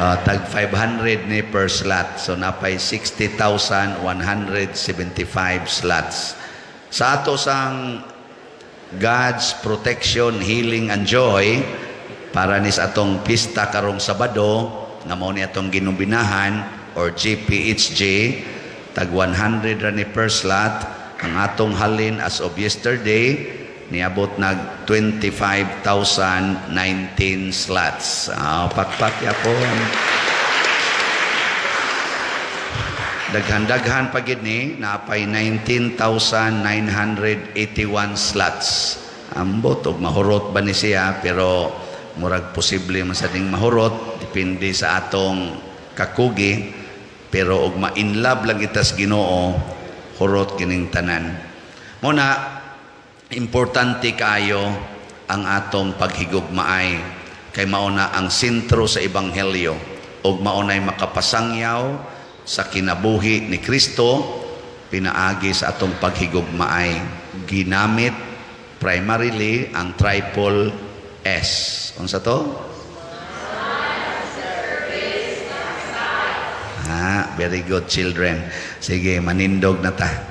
Tag 500 ni per slot. So napay 60,175 slots. Sa ato sang God's protection, healing, and joy para nis atong pista karong Sabado nga mao ni atong ginumbinahan or GPHJ, tag 100 ra ni per slot. Ang atong halin as of yesterday niabot nag 25,019 slots. Pakpak yapon. Daghan-daghan pagid ni napay 19,981 slots. Ambot og mahurot ba ni siya, pero murag posible man sa ding mahurot, depende sa atong kakugi, pero og ma-inlove lang itas Ginoo, hurot kining tanan. Muna, importante kayo ang atong paghigugmaay kay mauna ang sentro sa ebanghelyo ug maunay makapasangyaw sa kinabuhi ni Kristo pinaagi sa atong paghigugmaay. Ginamit primarily ang triple S. Unsa to? Very good children. Sige, manindog na ta.